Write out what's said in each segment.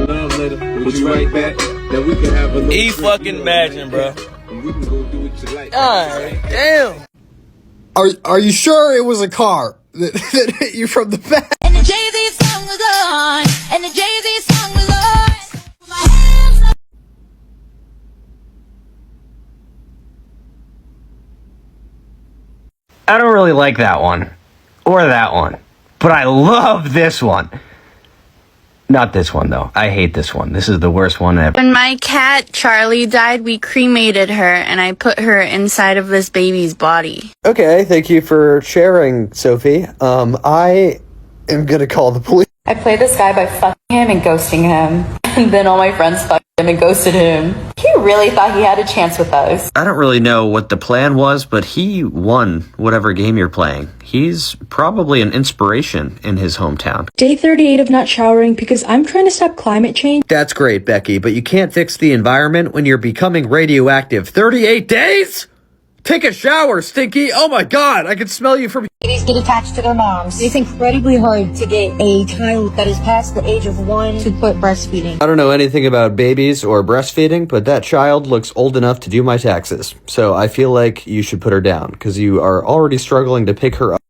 love letter. Would you write back that we can have a little E fucking imagine, bro. And we can go do what you like. God damn. Are you sure it was a car that hit you from the back? And the Jay-Z song was on. And the Jay-Z song was on. My hands up. I don't really like that one. Or that one. But I love this one. Not this one, though. I hate this one. This is the worst one ever. When my cat, Charlie, died, we cremated her, and I put her inside of this baby's body. Okay, thank you for sharing, Sophie. I am gonna call the police. I played this guy by fucking him and ghosting him. And then all my friends fucked him and ghosted him. He really thought he had a chance with us. I don't really know what the plan was, but he won whatever game you're playing. He's probably an inspiration in his hometown. Day 38 of not showering because I'm trying to stop climate change. That's great, Becky, but you can't fix the environment when you're becoming radioactive. 38 days? Take a shower, Stinky. Oh my god, I can smell you from... Babies get attached to their moms. It's incredibly hard to get a child that is past the age of 1 to quit breastfeeding. I don't know anything about babies or breastfeeding, but that child looks old enough to do my taxes. So I feel like you should put her down, because you are already struggling to pick her up.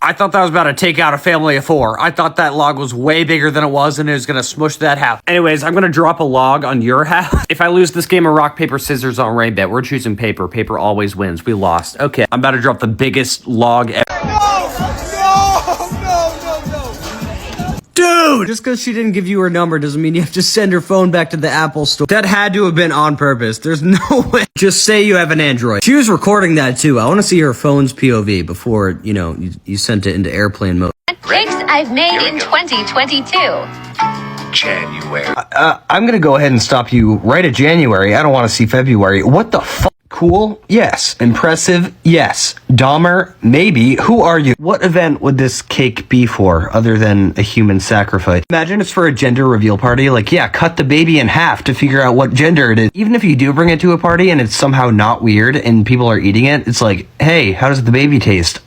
I thought that was about to take out a family of 4. I thought that log was way bigger than it was, and it was going to smush that house. Anyways, I'm going to drop a log on your house. If I lose this game of rock, paper, scissors on Rainbet, we're choosing paper. Paper always wins. We lost. Okay, I'm about to drop the biggest log ever. Dude! Just because she didn't give you her number doesn't mean you have to send her phone back to the Apple store. That had to have been on purpose. There's no way. Just say you have an Android. She was recording that too. I want to see her phone's POV before, you sent it into airplane mode. Picks I've made in 2022. January. I'm going to go ahead and stop you right at January. I don't want to see February. What the fuck? Cool? Yes. Impressive? Yes. Dahmer? Maybe. Who are you? What event would this cake be for other than a human sacrifice? Imagine it's for a gender reveal party. Like, yeah, cut the baby in half to figure out what gender it is. Even if you do bring it to a party and it's somehow not weird and people are eating it, it's like, hey, how does the baby taste?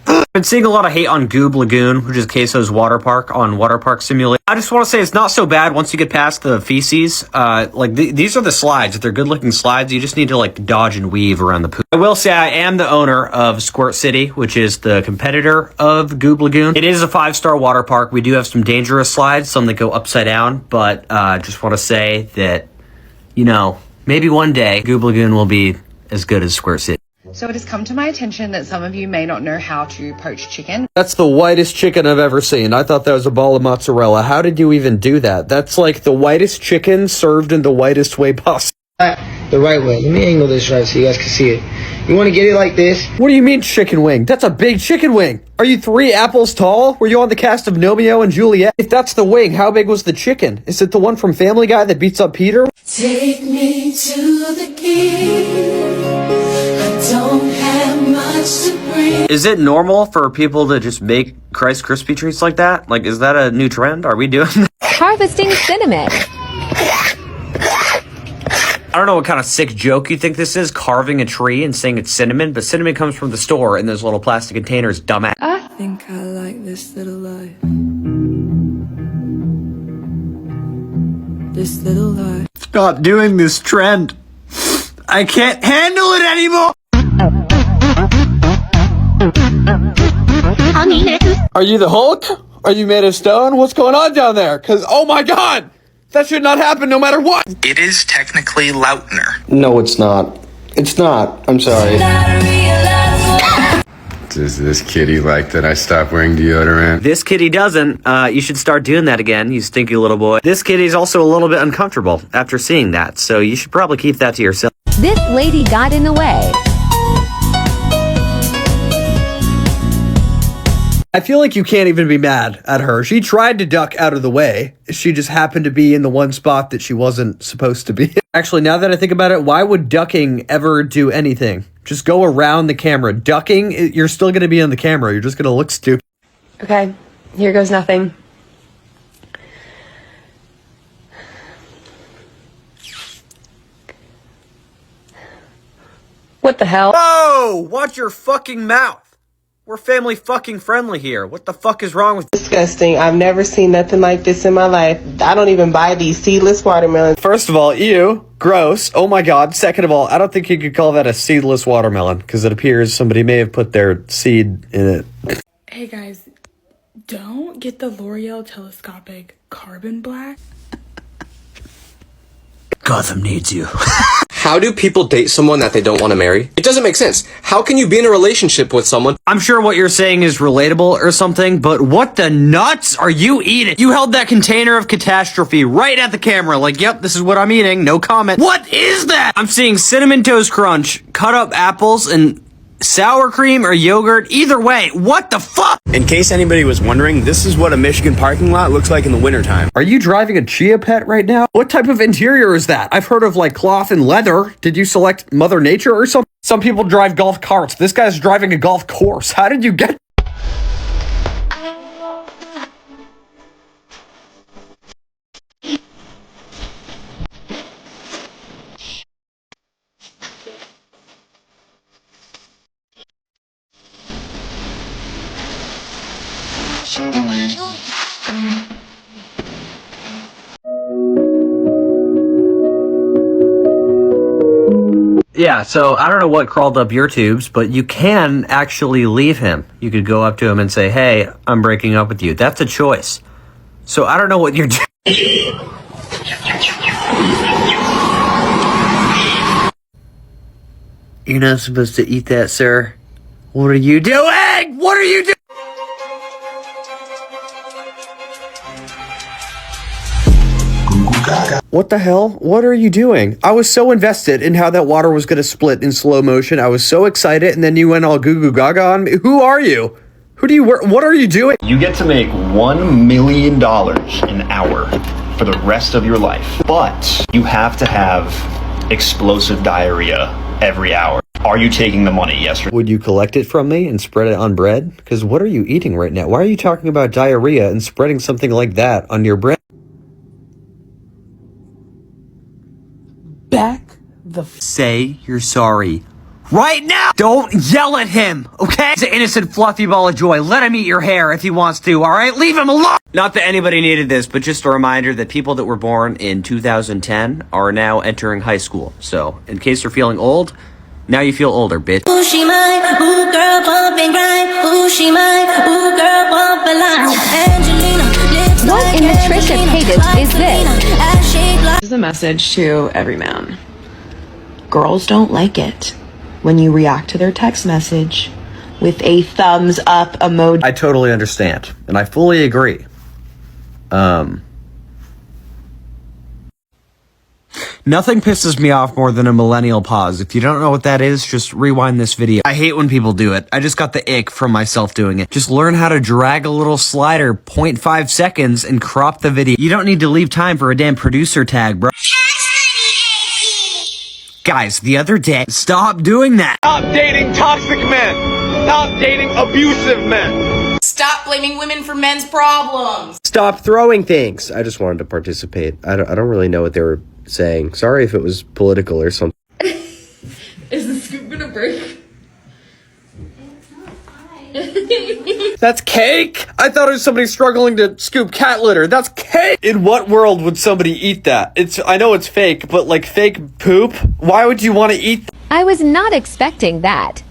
I've been seeing a lot of hate on Goob Lagoon, which is Queso's water park on Water Park Simulator. I just want to say it's not so bad once you get past the feces. These are the slides. If they're good-looking slides, you just need to, dodge and weave around the poop. I will say I am the owner of Squirt City, which is the competitor of Goob Lagoon. It is a 5-star water park. We do have some dangerous slides, some that go upside down, but just want to say that, maybe one day Goob Lagoon will be as good as Squirt City. So it has come to my attention that some of you may not know how to poach chicken. That's the whitest chicken I've ever seen. I thought that was a ball of mozzarella. How did you even do that? That's like the whitest chicken served in the whitest way possible. The right way. Let me angle this right so you guys can see it. You want to get it like this? What do you mean chicken wing? That's a big chicken wing. Are you 3 apples tall? Were you on the cast of Romeo and Juliet? If that's the wing, how big was the chicken? Is it the one from Family Guy that beats up Peter? Take me to the king. I don't have much to bring. Is it normal for people to just make Rice Krispie treats like that? Is that a new trend? Are we doing that? Harvesting cinnamon. I don't know what kind of sick joke you think this is, carving a tree and saying it's cinnamon, but cinnamon comes from the store in those little plastic containers, dumbass. I think I like this little life. This little life. Stop doing this trend. I can't handle it anymore. Are you the Hulk? Are you made of stone? What's going on down there? Because, oh my god! That should not happen no matter what! It is technically Lautner. No, it's not. It's not. I'm sorry. Does this kitty like that I stopped wearing deodorant? This kitty doesn't. You should start doing that again, you stinky little boy. This kitty's also a little bit uncomfortable after seeing that, so you should probably keep that to yourself. This lady got in the way. I feel like you can't even be mad at her. She tried to duck out of the way. She just happened to be in the one spot that she wasn't supposed to be. Actually, now that I think about it, why would ducking ever do anything? Just go around the camera. Ducking, you're still going to be on the camera. You're just going to look stupid. Okay, here goes nothing. What the hell? Whoa! Watch your fucking mouth. We're family fucking friendly here. What the fuck is wrong with you? Disgusting. I've never seen nothing like this in my life. I don't even buy these seedless watermelons. First of all, ew, gross. Oh my god. Second of all, I don't think you could call that a seedless watermelon because it appears somebody may have put their seed in it. Hey guys, don't get the L'Oreal telescopic carbon black. Gotham needs you. How do people date someone that they don't want to marry? It doesn't make sense. How can you be in a relationship with someone? I'm sure what you're saying is relatable or something, but what the nuts are you eating? You held that container of catastrophe right at the camera, like, yep, this is what I'm eating, no comment. What is that? I'm seeing Cinnamon Toast Crunch, cut up apples, and sour cream or yogurt. Either way, what the fuck? In case anybody was wondering, this is what a Michigan parking lot looks like in the wintertime. Are you driving a Chia Pet right now? What type of interior is that? I've heard of like cloth and leather. Did you select Mother Nature or something? Some people drive golf carts. This guy's driving a golf course. How did you get? Yeah, so I don't know what crawled up your tubes, but you can actually leave him. You could go up to him and say, hey, I'm breaking up with you. That's a choice. So I don't know what you're doing. You're not supposed to eat that, sir. What are you doing? What are you doing? What the hell? What are you doing? I was so invested in how that water was going to split in slow motion. I was so excited, and then you went all goo goo gaga on me. Who are you? Who do you work? What are you doing? You get to make $1 million an hour for the rest of your life, but you have to have explosive diarrhea every hour. Are you taking the money? Yes or no? Would you collect it from me and spread it on bread? Because what are you eating right now? Why are you talking about diarrhea and spreading something like that on your bread? Say you're sorry. Right now! Don't yell at him, okay? He's an innocent fluffy ball of joy. Let him eat your hair if he wants to, alright? Leave him alone! Not that anybody needed this, but just a reminder that people that were born in 2010 are now entering high school. So, in case you're feeling old, now you feel older, bitch. Ooh, she mine, ooh, girl, bump and grind. Ooh, she mine, ooh, girl, bump a line. Angelina, lips What like in the Trisha Angelina, Paytas like is this? Selena, ass shaped like- This is a message to every man. Girls don't like it when you react to their text message with a thumbs up emoji. I totally understand, and I fully agree. Nothing pisses me off more than a millennial pause. If you don't know what that is, just rewind this video. I hate when people do it. I just got the ick from myself doing it. Just learn how to drag a little slider 0.5 seconds and crop the video. You don't need to leave time for a damn producer tag, bro. Guys, the other day, stop doing that. Stop dating toxic men. Stop dating abusive men. Stop blaming women for men's problems. Stop throwing things. I just wanted to participate. I don't really know what they were saying. Sorry if it was political or something. Is the scoop gonna break? That's cake? I thought it was somebody struggling to scoop cat litter. That's cake! In what world would somebody eat that? I know it's fake, but like fake poop? Why would you want to eat that? I was not expecting that.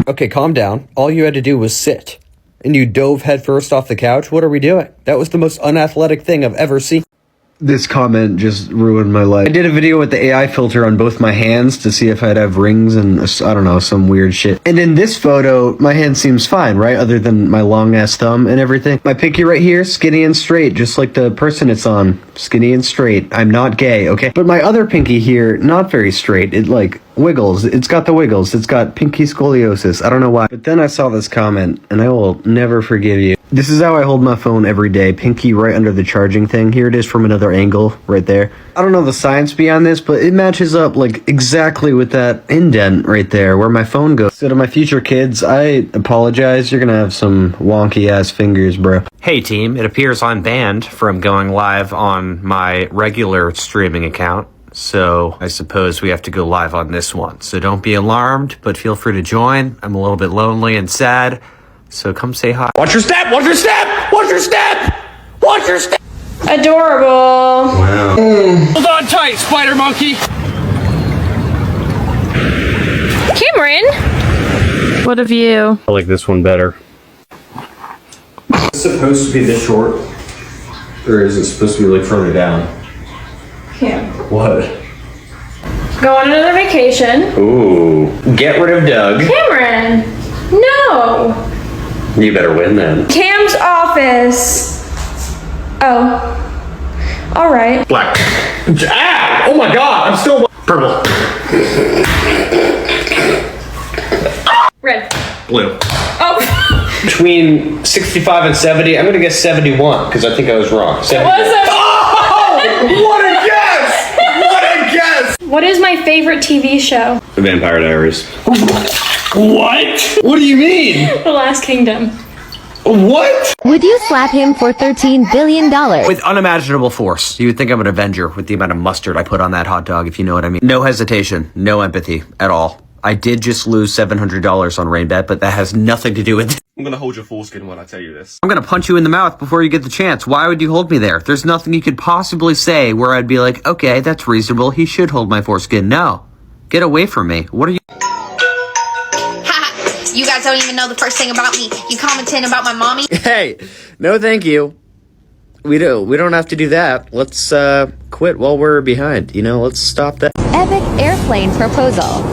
Okay, calm down. All you had to do was sit. And you dove headfirst off the couch? What are we doing? That was the most unathletic thing I've ever seen. This comment just ruined my life. I did a video with the AI filter on both my hands to see if I'd have rings and, I don't know, some weird shit. And in this photo, my hand seems fine, right? Other than my long-ass thumb and everything. My pinky right here, skinny and straight, just like the person it's on. Skinny and straight. I'm not gay, okay? But my other pinky here, not very straight. It, like, wiggles. It's got the wiggles. It's got pinky scoliosis. I don't know why. But then I saw this comment, and I will never forgive you. This is how I hold my phone every day. Pinky right under the charging thing. Here it is from another angle, right there. I don't know the science behind this, but it matches up, like, exactly with that indent right there, where my phone goes. So to my future kids, I apologize. You're gonna have some wonky-ass fingers, bro. Hey, team. It appears I'm banned from going live on my regular streaming account. So I suppose we have to go live on this one. So don't be alarmed, but feel free to join. I'm a little bit lonely and sad, so come say hi. Watch your step! Watch your step! Watch your step! Watch your step! Adorable. Wow. Hold on tight, spider monkey! Cameron! What a view. I like this one better. Is it supposed to be this short? Or is it supposed to be like further down? Cam. What? Go on another vacation. Ooh. Get rid of Doug. Cameron! No! You better win then. Cam's office. Oh. Alright. Black. Ah! Oh my god, I'm still purple. Red. Blue. Oh. Between 65 and 70, I'm gonna guess 71, because I think I was wrong. It wasn't. Oh! What a guess! What a guess! What is my favorite TV show? The Vampire Diaries. What? What do you mean? The Last Kingdom. What? Would you slap him for $13 billion? With unimaginable force. You would think I'm an Avenger with the amount of mustard I put on that hot dog, if you know what I mean. No hesitation, no empathy at all. I did just lose $700 on RainBet, but that has nothing to do with it. I'm gonna hold your foreskin when I tell you this. I'm gonna punch you in the mouth before you get the chance. Why would you hold me there? There's nothing you could possibly say where I'd be like, okay, that's reasonable. He should hold my foreskin. No. Get away from me. What are you... You guys don't even know the first thing about me. You commenting about my mommy? Hey, no thank you. We don't have to do that. Let's quit while we're behind. You know, let's stop that. Epic airplane proposal.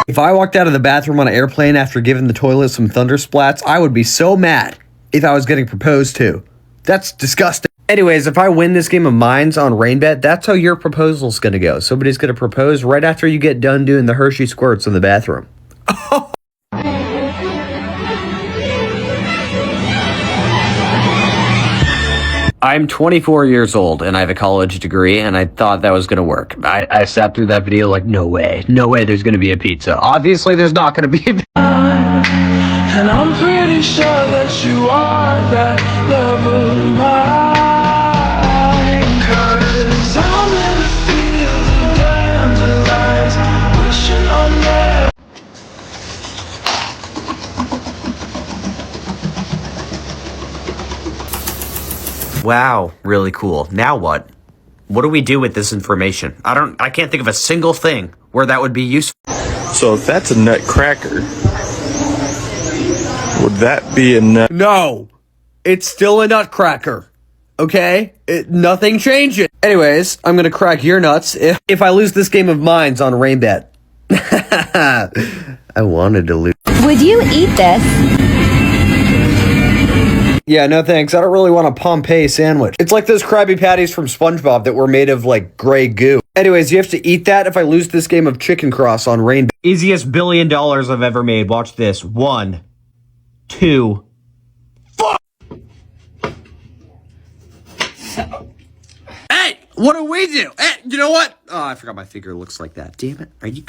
If I walked out of the bathroom on an airplane after giving the toilet some thunder splats, I would be so mad if I was getting proposed to. That's disgusting. Anyways, if I win this game of Minds on RainBet, that's how your proposal's gonna go. Somebody's gonna propose right after you get done doing the Hershey squirts in the bathroom. I'm 24 years old and I have a college degree and I thought that was going to work. I sat through that video like, no way there's going to be a pizza. Obviously there's not going to be a pizza. And I'm pretty sure that you are that love of mine. 'Cause I'm in a field of dandelions, wishing on that. Wow, really cool. Now what? What do we do with this information? I can't think of a single thing where that would be useful. So if that's a nutcracker, would that be a nut? No, it's still a nutcracker. Okay? Nothing changes. Anyways, I'm gonna crack your nuts if I lose this game of Minds on RainBet. I wanted to lose. Would you eat this? Yeah, no thanks. I don't really want a Pompeii sandwich. It's like those Krabby Patties from SpongeBob that were made of, like, gray goo. Anyways, you have to eat that if I lose this game of Chicken Cross on RainBet. Easiest $1 billion I've ever made. Watch this. 1, 2, Hey, what do we do? Hey, you know what? Oh, I forgot my figure looks like that. Damn it. Are you...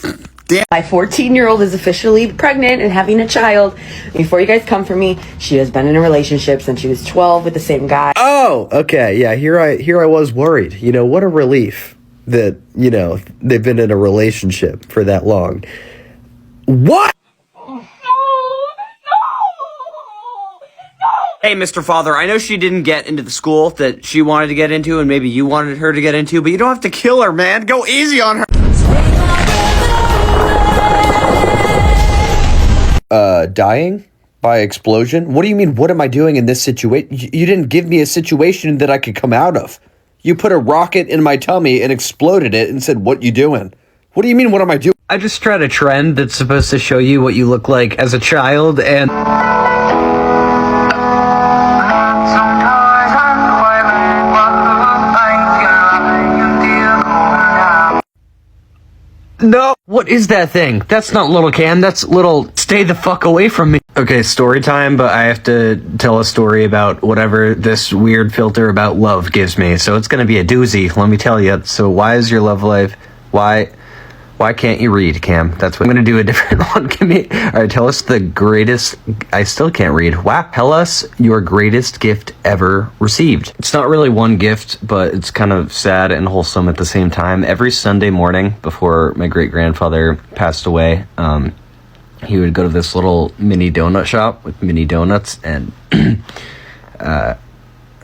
Damn. My 14-year-old is officially pregnant and having a child. Before you guys come for me, she has been in a relationship since she was 12 with the same guy. Oh, okay. Yeah, here I was worried. You know, what a relief that, you know, they've been in a relationship for that long. What? Hey, Mr. Father, I know she didn't get into the school that she wanted to get into and maybe you wanted her to get into, but you don't have to kill her, man. Go easy on her. Dying? By explosion? What do you mean, what am I doing in this situation? You didn't give me a situation that I could come out of. You put a rocket in my tummy and exploded it and said, what you doing? What do you mean, what am I doing? I just tried a trend that's supposed to show you what you look like as a child and... No! What is that thing? That's not little Cam, that's little stay the fuck away from me. Okay, story time, but I have to tell a story about whatever this weird filter about love gives me. So it's gonna be a doozy, let me tell you. So why is your love life, why Why can't you read, Cam? That's what I'm gonna do. A different one. Give me. All right, tell us the greatest. I still can't read. Wow. Tell us your greatest gift ever received. It's not really one gift, but it's kind of sad and wholesome at the same time. Every Sunday morning before my great grandfather passed away, he would go to this little mini donut shop with mini donuts and.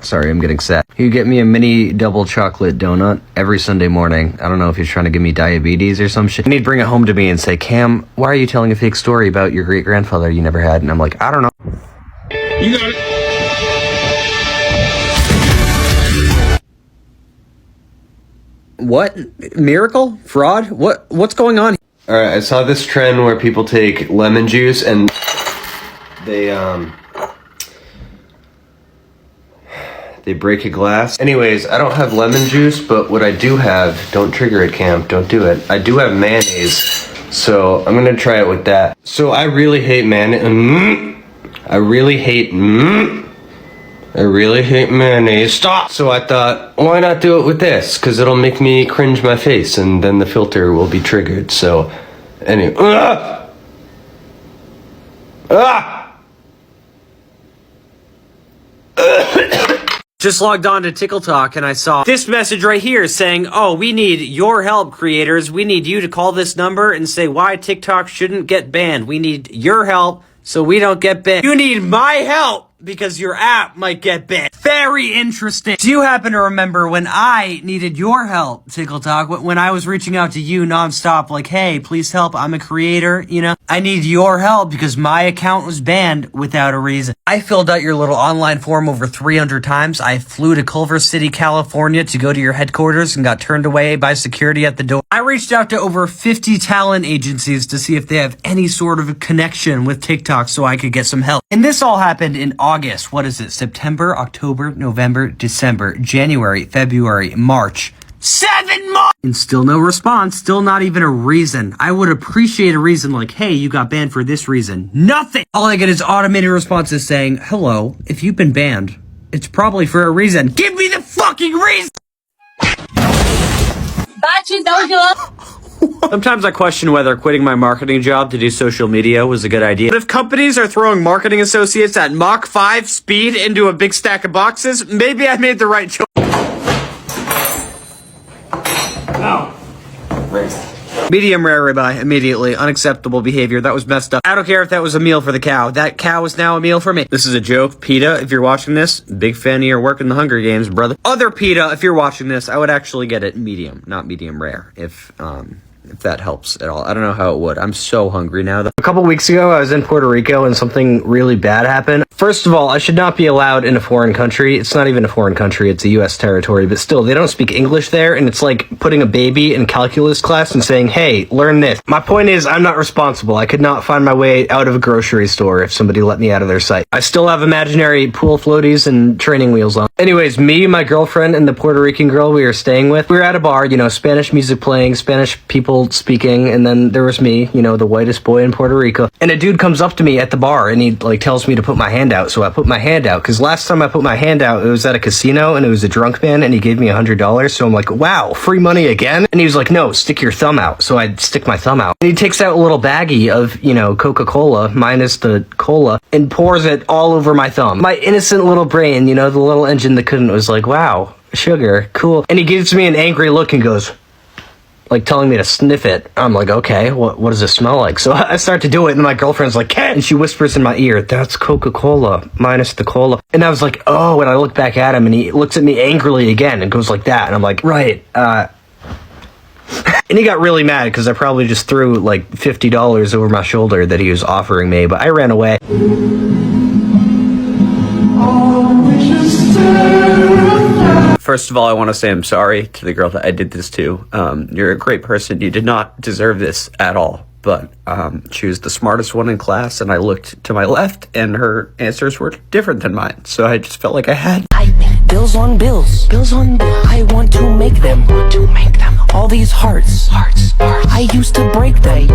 Sorry, I'm getting sad. He'd get me a mini double chocolate donut every Sunday morning. I don't know if he's trying to give me diabetes or some shit. And he'd bring it home to me and say, Cam, why are you telling a fake story about your great-grandfather you never had? And I'm like, I don't know. You got it. What? Miracle? Fraud? What's going on? All right, I saw this trend where people take lemon juice and they break a glass. Anyways, I don't have lemon juice, but what I do have, don't trigger it, Cam, don't do it. I do have mayonnaise, so I'm gonna try it with that. So I really hate mayonnaise. I really hate mayonnaise. Stop! So I thought, why not do it with this? Because it'll make me cringe my face, and then the filter will be triggered. So, anyway. Just logged on to TikTok and I saw this message right here saying, oh, we need your help, creators. We need you to call this number and say why TikTok shouldn't get banned. We need your help so we don't get banned. You need my help because your app might get banned. Very interesting. Do you happen to remember when I needed your help, TikTok, when I was reaching out to you nonstop, like, hey, please help, I'm a creator, you know? I need your help because my account was banned without a reason. I filled out your little online form over 300 times. I flew to Culver City, California to go to your headquarters and got turned away by security at the door. I reached out to over 50 talent agencies to see if they have any sort of a connection with TikTok so I could get some help. And this all happened in August. What is it? September, October, November, December, January, February, March. 7 months! And still no response. Still not even a reason. I would appreciate a reason like, hey, you got banned for this reason. Nothing! All I get is automated responses saying, hello, if you've been banned, it's probably for a reason. Give me the fucking reason! Sometimes I question whether quitting my marketing job to do social media was a good idea. But if companies are throwing marketing associates at Mach 5 speed into a big stack of boxes, maybe I made the right choice. Medium rare ribeye, immediately. Unacceptable behavior. That was messed up. I don't care if that was a meal for the cow. That cow is now a meal for me. This is a joke. PETA, if you're watching this, big fan of your work in the Hunger Games, brother. Other PETA, if you're watching this, I would actually get it medium, not medium rare, if that helps at all. I don't know how it would. I'm so hungry now, though. A couple weeks ago, I was in Puerto Rico and something really bad happened. First of all, I should not be allowed in a foreign country. It's not even a foreign country. It's a U.S. territory, but still, they don't speak English there, and it's like putting a baby in calculus class and saying, hey, learn this. My point is, I'm not responsible. I could not find my way out of a grocery store if somebody let me out of their sight. I still have imaginary pool floaties and training wheels on. Anyways, me, my girlfriend, and the Puerto Rican girl we were staying with, we were at a bar, you know, Spanish music playing, Spanish people speaking, and then there was me, you know, the whitest boy in Puerto Rico. And a dude comes up to me at the bar and he like tells me to put my hand out. So I put my hand out because last time I put my hand out, it was at a casino and it was a drunk man and he gave me $100. So I'm like, wow, free money again? And he was like, no, stick your thumb out. So I stick my thumb out. And he takes out a little baggie of, you know, Coca-Cola minus the cola and pours it all over my thumb. My innocent little brain, you know, the little engine that couldn't, was like, wow, sugar, cool. And he gives me an angry look and goes, like telling me to sniff it. I'm like, okay, what does it smell like? So I start to do it and my girlfriend's like, Ken! And she whispers in my ear, that's Coca-Cola minus the cola. And I was like, oh, and I look back at him and he looks at me angrily again and goes like that. And I'm like, right, and he got really mad because I probably just threw like $50 over my shoulder that he was offering me, but I ran away. First of all, I want to say I'm sorry to the girl that I did this to. You're a great person. You did not deserve this at all. But she was the smartest one in class, and I looked to my left, and her answers were different than mine. So I just felt like I had. Bills on bills. Bills on bills. I want to make them. All these hearts. I used to break them.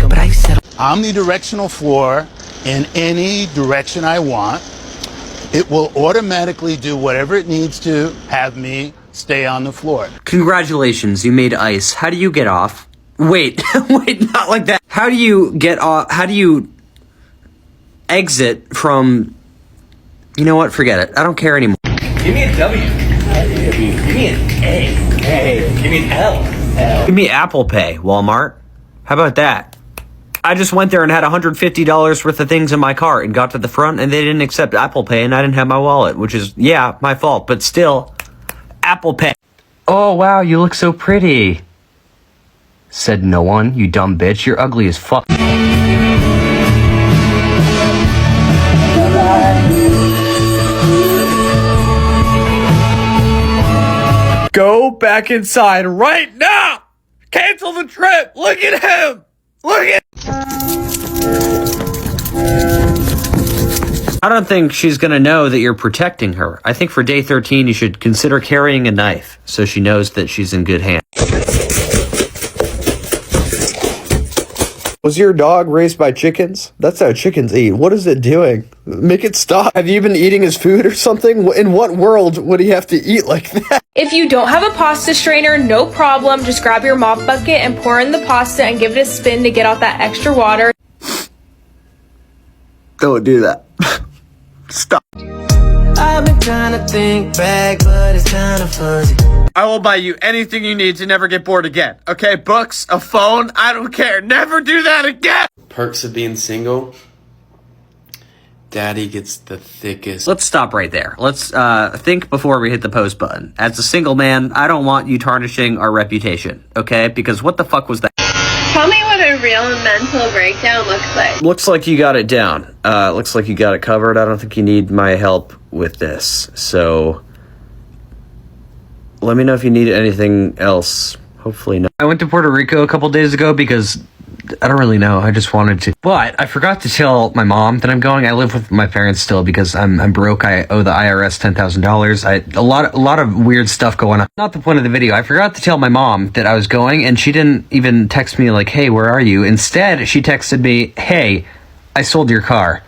But I said, I'm the directional floor in any direction I want. It will automatically do whatever it needs to have me stay on the floor. Congratulations, you made ice. How do you get off? Wait, wait, not like that. How do you get off? How do you exit from? You know what? Forget it. I don't care anymore. Give me a W. Give me an A. Give me an L. Give me Apple Pay, Walmart. How about that? I just went there and had $150 worth of things in my cart and got to the front and they didn't accept Apple Pay and I didn't have my wallet, which is, yeah, my fault, but still, Apple Pay. Oh, wow, you look so pretty. Said no one, you dumb bitch. You're ugly as fuck. Go back inside right now! Cancel the trip! Look at him! Look at... I don't think she's gonna know that you're protecting her. I think for day 13, you should consider carrying a knife so she knows that she's in good hands. Was your dog raised by chickens? That's how chickens eat. What is it doing? Make it stop. Have you been eating his food or something? In what world would he have to eat like that? If you don't have a pasta strainer, no problem. Just grab your mop bucket and pour in the pasta and give it a spin to get out that extra water. Don't do that. Stop. I've been trying to think back, but it's kind of fuzzy. I will buy you anything you need to never get bored again. Okay, books, a phone, I don't care. Never do that again. Perks of being single. Daddy gets the thickest. Let's stop right there. Let's think before we hit the post button. As a single man, I don't want you tarnishing our reputation, okay? Because what the fuck was that? Tell me what a real mental breakdown looks like. Looks like you got it down. Looks like you got it covered. I don't think you need my help with this. So let me know if you need anything else. Hopefully not. I went to Puerto Rico a couple days ago because I don't really know. I just wanted to. But I forgot to tell my mom that I'm going. I live with my parents still because I'm broke. I owe the IRS $10,000. A lot of weird stuff going on. Not the point of the video. I forgot to tell my mom that I was going, and she didn't even text me like, "Hey, where are you?" Instead, she texted me, "Hey, I sold your car."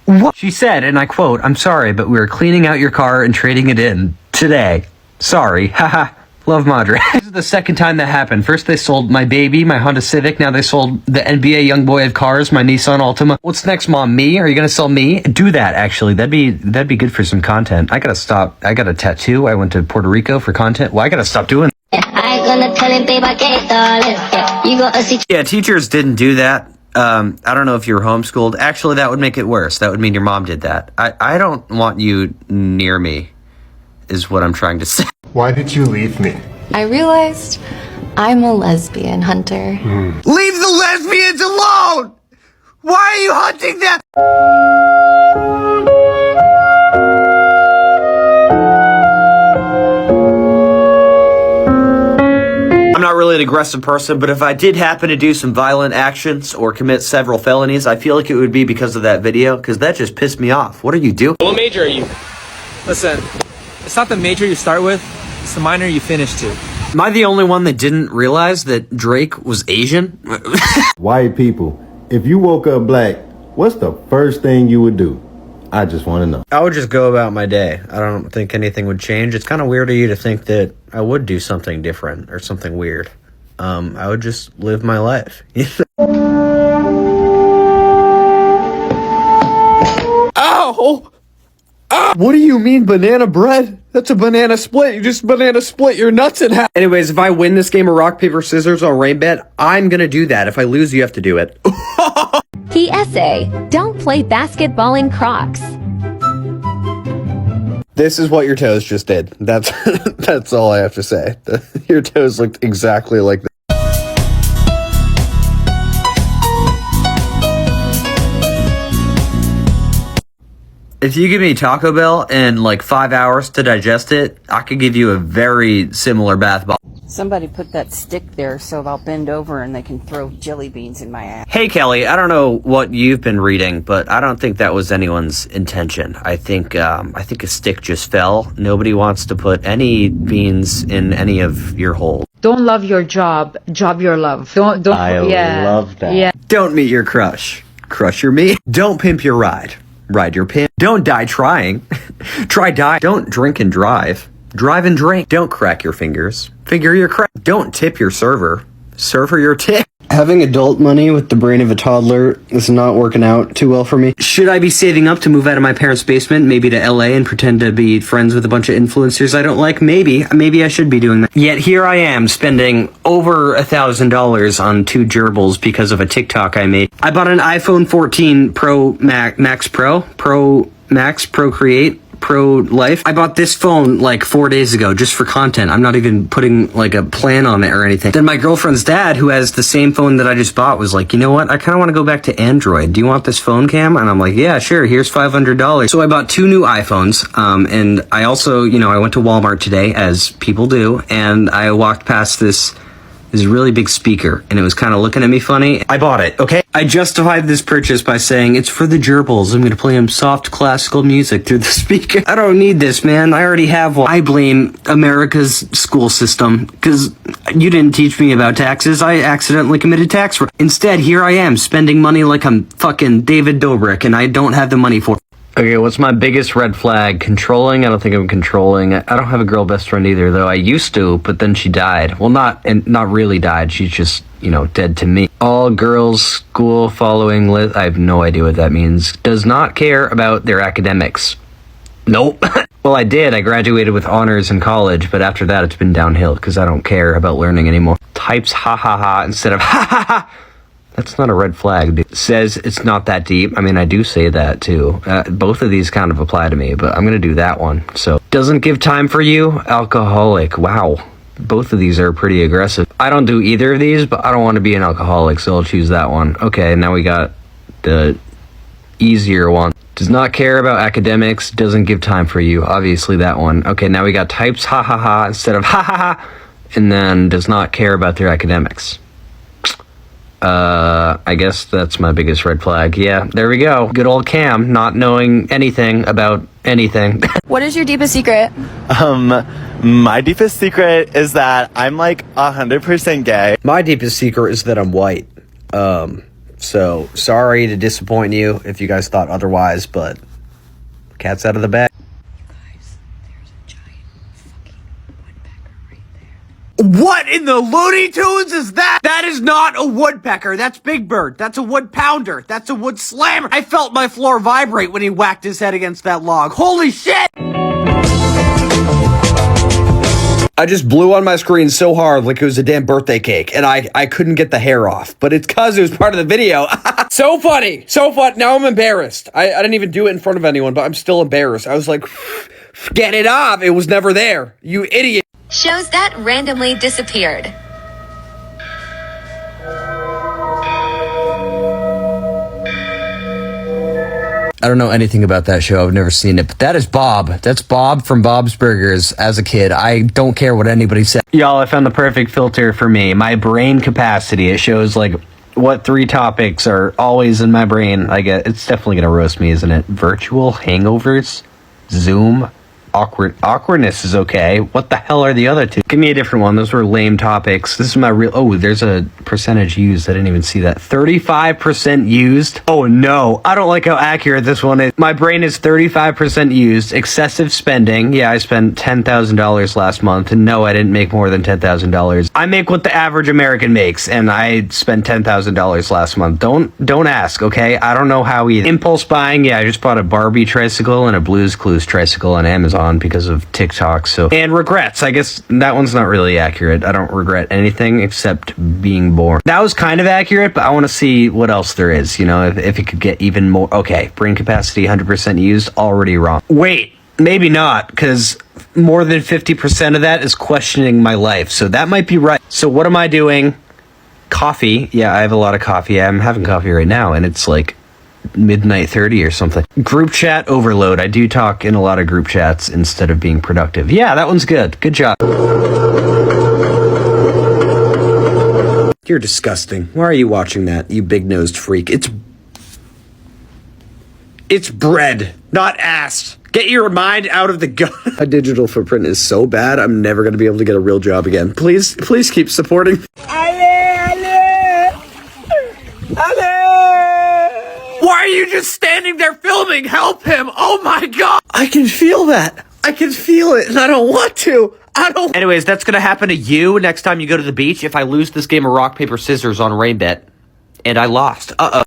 What? She said, and I quote, "I'm sorry, but we're cleaning out your car and trading it in today. Sorry. Haha. Love, Madre." This is the second time that happened. First they sold my baby, my Honda Civic. Now they sold the NBA young boy of cars, my Nissan Altima. What's next, Mom? Me? Are you gonna sell me? Do that, actually. That'd be good for some content. I gotta stop. I got a tattoo. I went to Puerto Rico for content. Well, I gotta stop doing that. I ain't gonna tell him, babe, I can't, darling. You gonna see. Yeah, teachers didn't do that. I don't know if you were homeschooled. Actually, that would make it worse. That would mean your mom did that. I don't want you near me, is what I'm trying to say. Why did you leave me? I realized I'm a lesbian, Hunter. Leave the lesbians alone! Why are you hunting them? I'm not really an aggressive person, but if I did happen to do some violent actions or commit several felonies, I feel like it would be because of that video, because that just pissed me off. What are you doing? What major are you? Listen, it's not the major you start with, it's the minor you finish to. Am I the only one that didn't realize that Drake was Asian? White people, if you woke up black, what's the first thing you would do? I just want to know. I would just go about my day. I don't think anything would change. It's kind of weird of you to think that I would do something different or something weird. I would just live my life. Ow! What do you mean banana bread? That's a banana split. You just banana split your nuts in half. Anyways, if I win this game of rock, paper, scissors on rain bet, I'm gonna do that. If I lose, you have to do it. PSA, don't play basketball in Crocs. This is what your toes just did. That's that's all I have to say. Your toes looked exactly like that. If you give me Taco Bell and like 5 hours to digest it, I could give you a very similar bath bomb. Somebody put that stick there so I'll bend over and they can throw jelly beans in my ass. Hey Kelly, I don't know what you've been reading, but I don't think that was anyone's intention. I think a stick just fell. Nobody wants to put any beans in any of your holes. Don't love your job, job your love. Don't. I love that. Yeah. Don't meet your crush. Crush your meat. Don't pimp your ride. Ride your pimp. Don't die trying. Try die. Don't drink and drive. Drive and drink. Don't crack your fingers. Figure your crack. Don't tip your server. serve her your tip. Having adult money with the brain of a toddler is not working out too well for me. Should I be saving up to move out of my parents' basement, maybe to LA and pretend to be friends with a bunch of influencers I don't like? Maybe I should be doing that. Yet here I am spending over $1,000 on 2 gerbils because of a TikTok I made. I bought an iPhone 14 Pro Max Procreate Pro Life. I bought this phone like 4 days ago just for content. I'm not even putting like a plan on it or anything. Then my girlfriend's dad, who has the same phone that I just bought, was like, you know what? I kind of want to go back to Android. Do you want this phone, Cam? And I'm like, yeah, sure. Here's $500. So I bought 2 new iPhones. And I also, I went to Walmart today, as people do, and I walked past this really big speaker, and it was kind of looking at me funny. I bought it, okay? I justified this purchase by saying, it's for the gerbils. I'm gonna play them soft classical music through the speaker. I don't need this, man. I already have one. I blame America's school system, because you didn't teach me about taxes. I accidentally committed tax fraud. Instead, here I am, spending money like I'm fucking David Dobrik, and I don't have the money for it. Okay, what's my biggest red flag? Controlling? I don't think I'm controlling. I don't have a girl best friend either, though. I used to, but then she died. Well, not really died. She's just, dead to me. All girls school following I have no idea what that means. Does not care about their academics. Nope. Well, I did. I graduated with honors in college, but after that it's been downhill because I don't care about learning anymore. Types ha ha ha instead of ha ha ha. That's not a red flag, dude. Says it's not that deep. I mean, I do say that too. Both of these kind of apply to me, but I'm gonna do that one. So, doesn't give time for you? Alcoholic. Wow. Both of these are pretty aggressive. I don't do either of these, but I don't want to be an alcoholic, so I'll choose that one. Okay, now we got the easier one. Does not care about academics, doesn't give time for you. Obviously that one. Okay, now we got types ha ha ha instead of ha ha ha, and then does not care about their academics. I guess that's my biggest red flag. Yeah, there we go. Good old Cam, not knowing anything about anything. What is your deepest secret? My deepest secret is that I'm like 100% gay. My deepest secret is that I'm white. So sorry to disappoint you if you guys thought otherwise, but cat's out of the bag. What in the Looney Tunes is that? That is not a woodpecker. That's Big Bird. That's a wood pounder. That's a wood slammer. I felt my floor vibrate when he whacked his head against that log. Holy shit! I just blew on my screen so hard like it was a damn birthday cake, and I couldn't get the hair off. But it's because it was part of the video. So funny. So fun. Now I'm embarrassed. I didn't even do it in front of anyone, but I'm still embarrassed. I was like, get it off. It was never there. You idiot. Shows that randomly disappeared. I don't know anything about that show. I've never seen it, but that is Bob. That's Bob from Bob's Burgers as a kid. I don't care what anybody said. Y'all, I found the perfect filter for me. My brain capacity. It shows like what 3 topics are always in my brain. It's definitely gonna roast me, isn't it? Virtual hangovers, Zoom, awkwardness is okay. What the hell are the other 2? Give me a different one. Those were lame topics. This is my real... Oh, there's a percentage used. I didn't even see that. 35% used. Oh, no. I don't like how accurate this one is. My brain is 35% used. Excessive spending. Yeah, I spent $10,000 last month. And no, I didn't make more than $10,000. I make what the average American makes. And I spent $10,000 last month. Don't ask, okay? I don't know how either. Impulse buying. Yeah, I just bought a Barbie tricycle and a Blue's Clues tricycle on Amazon because of TikTok. And regrets. I guess that one's not really accurate. I don't regret anything except being born. That was kind of accurate, but I want to see what else there is, if it could get even more. Okay, brain capacity 100% used, already wrong. Wait, maybe not, because more than 50% of that is questioning my life, so that might be right. So what am I doing? Coffee. Yeah, I have a lot of coffee. I'm having coffee right now, and it's like midnight 30 or something. Group chat overload. I do talk in a lot of group chats instead of being productive. Yeah, that one's good. Good job. You're disgusting. Why are you watching that, you big-nosed freak? It's bread, not ass. Get your mind out of the gun. My digital footprint is so bad, I'm never going to be able to get a real job again. Please keep supporting. Why are you just standing there filming? Help him! Oh my god! I can feel that. I can feel it and I don't want to. I don't. Anyways, that's gonna happen to you next time you go to the beach if I lose this game of rock, paper, scissors on Rain Bet. And I lost. Uh-oh.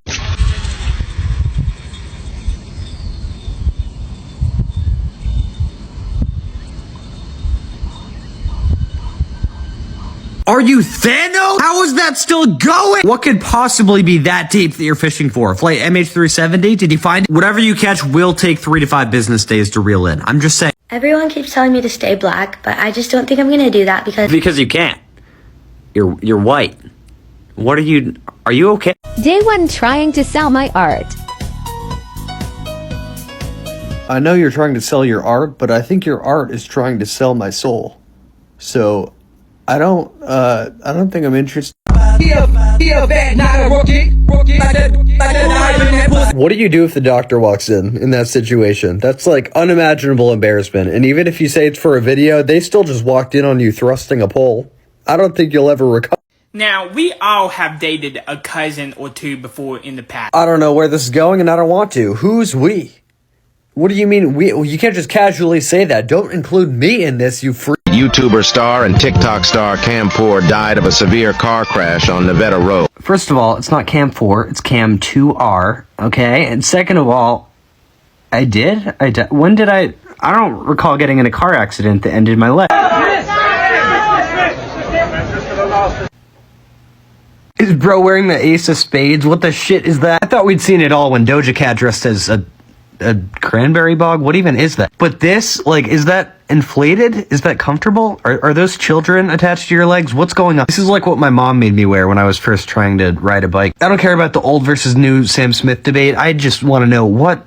Are you Thanos? How is that still going? What could possibly be that deep that you're fishing for? Flight MH370? Did you find it? Whatever you catch will take 3 to 5 business days to reel in. I'm just saying. Everyone keeps telling me to stay black, but I just don't think I'm gonna do that Because you can't. You're white. What are you okay? Day 1 trying to sell my art. I know you're trying to sell your art, but I think your art is trying to sell my soul. So, I don't think I'm interested. What do you do if the doctor walks in that situation? That's like unimaginable embarrassment. And even if you say it's for a video, they still just walked in on you thrusting a pole. I don't think you'll ever recover. Now, we all have dated a cousin or two before in the past. I don't know where this is going and I don't want to. Who's we? What do you mean we? You can't just casually say that. Don't include me in this, you freak. YouTuber star and TikTok star Cam2r's died of a severe car crash on Nevada Road. First of all, it's not Cam4, it's Cam2r, okay? And second of all, I did? When did I don't recall getting in a car accident that ended my leg. Is bro wearing the ace of spades? What the shit is that? I thought we'd seen it all when Doja Cat dressed as a cranberry bog. What even is that? But this, like, is that inflated? Is that comfortable? Are those children attached to your legs? What's going on? This is like what my mom made me wear when I was first trying to ride a bike. I don't care about the old versus new Sam Smith debate. I just want to know what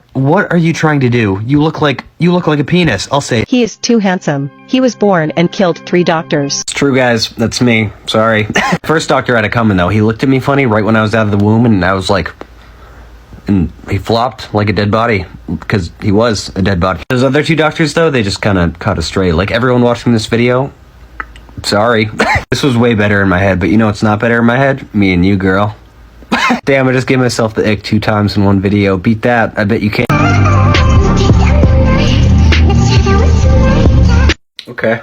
are you trying to do? You look like a penis. I'll say. He is too handsome. He was born and killed 3 doctors. It's true, guys. That's me. Sorry. First doctor had it coming though. He looked at me funny right when I was out of the womb, and I was like. And he flopped like a dead body because he was a dead body. Those other 2 doctors, though, they just kind of caught astray. Like everyone watching this video, sorry. This was way better in my head, but you know what's not better in my head? Me and you, girl. Damn, I just gave myself the ick 2 times in one video. Beat that. I bet you can. Okay.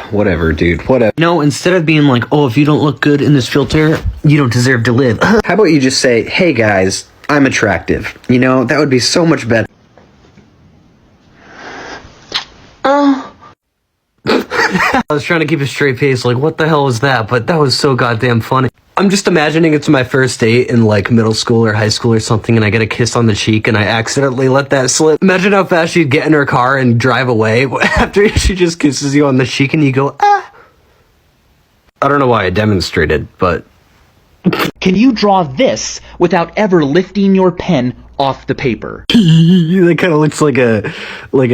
Whatever, dude. Whatever. No, instead of being like, oh, if you don't look good in this filter, you don't deserve to live. How about you just say, hey guys, I'm attractive. You know, that would be so much better. I was trying to keep a straight face, like, what the hell was that? But that was so goddamn funny. I'm just imagining it's my first date in, like, middle school or high school or something, and I get a kiss on the cheek, and I accidentally let that slip. Imagine how fast she'd get in her car and drive away after she just kisses you on the cheek, and you go, ah. I don't know why I demonstrated, but... Can you draw this without ever lifting your pen off the paper? That kind of looks like a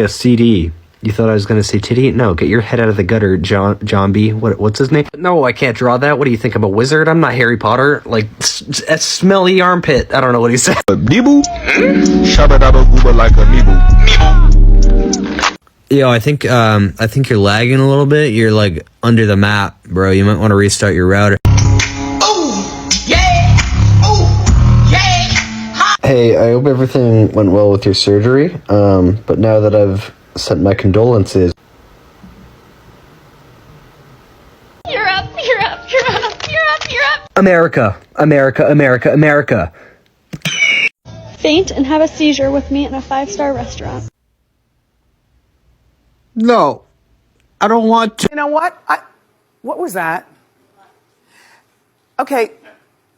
CD. You thought I was going to say titty? No, get your head out of the gutter, John B. What's his name? No, I can't draw that. What do you think? I'm a wizard? I'm not Harry Potter. Like, a smelly armpit. I don't know what he said. Neeble? Shabba-dabba gooba like a neeble. Yo, I think you're lagging a little bit. You're, like, under the map, bro. You might want to restart your router. Hey, I hope everything went well with your surgery. But now that I've sent my condolences. You're up, you're up, you're up, you're up, you're up. America, America, America, America. Faint and have a seizure with me in a 5-star restaurant. No, I don't want to. You know what? What was that? Okay,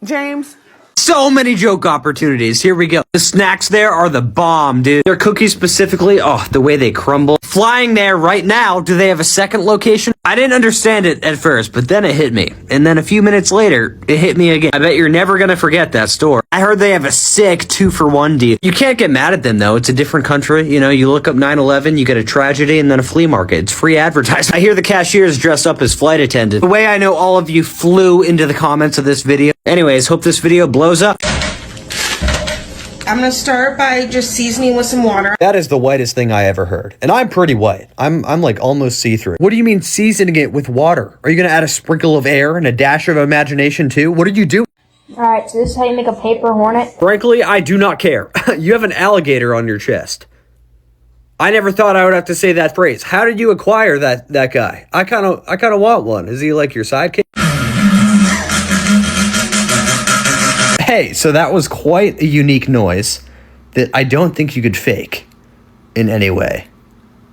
James. So many joke opportunities. Here we go. The snacks there are the bomb, dude. Their cookies specifically, oh, the way they crumble. Flying there right now, do they have a second location? I didn't understand it at first, but then it hit me. And then a few minutes later, it hit me again. I bet you're never gonna forget that store. I heard they have a sick 2-for-1 deal. You can't get mad at them, though. It's a different country. You know, you look up 9/11, you get a tragedy, and then a flea market. It's free advertising. I hear the cashier is dressed up as flight attendant. The way I know all of you flew into the comments of this video. Anyways, hope this video blows up. I'm gonna start by just seasoning with some water. That is the whitest thing I ever heard. And I'm pretty white. I'm like almost see-through. What do you mean seasoning it with water? Are you gonna add a sprinkle of air and a dash of imagination too? What did you do? Alright, so this is how you make a paper hornet. Frankly, I do not care. You have an alligator on your chest. I never thought I would have to say that phrase. How did you acquire that guy? I kind of want one. Is he like your sidekick? Hey, so that was quite a unique noise that I don't think you could fake in any way.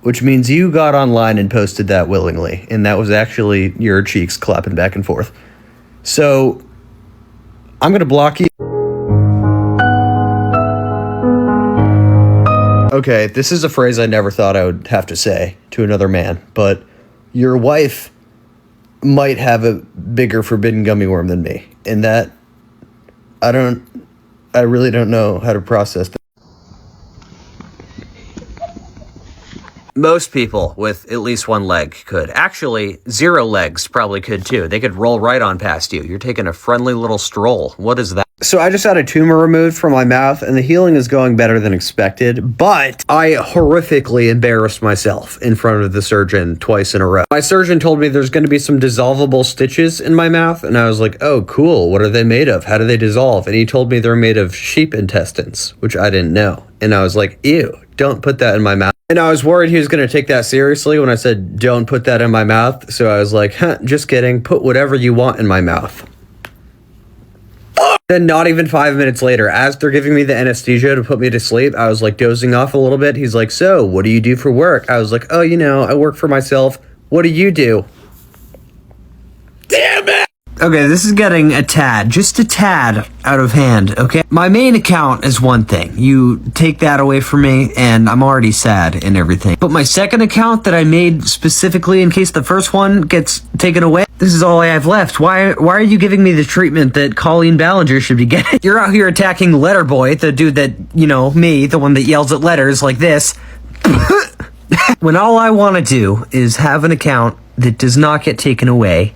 Which means you got online and posted that willingly, and that was actually your cheeks clapping back and forth. So, I'm going to block you. Okay, this is a phrase I never thought I would have to say to another man, but your wife might have a bigger forbidden gummy worm than me, and that, I really don't know how to process that. Most people with at least one leg could. Actually, 0 legs probably could too. They could roll right on past you. You're taking a friendly little stroll. What is that? So I just had a tumor removed from my mouth, and the healing is going better than expected, but I horrifically embarrassed myself in front of the surgeon twice in a row. My surgeon told me there's going to be some dissolvable stitches in my mouth, and I was like, oh, cool. What are they made of? How do they dissolve? And he told me they're made of sheep intestines, which I didn't know. And I was like, ew, don't put that in my mouth. And I was worried he was going to take that seriously when I said, don't put that in my mouth. So I was like, just kidding. Put whatever you want in my mouth. Then not even 5 minutes later, as they're giving me the anesthesia to put me to sleep, I was like dozing off a little bit. He's like, so what do you do for work? I was like, oh, I work for myself. What do you do? Damn it! Okay, this is getting just a tad out of hand, okay? My main account is one thing. You take that away from me, and I'm already sad and everything. But my second account that I made specifically in case the first one gets taken away, this is all I have left. Why are you giving me the treatment that Colleen Ballinger should be getting? You're out here attacking Letterboy, the dude that, me, the one that yells at letters like this. When all I want to do is have an account that does not get taken away.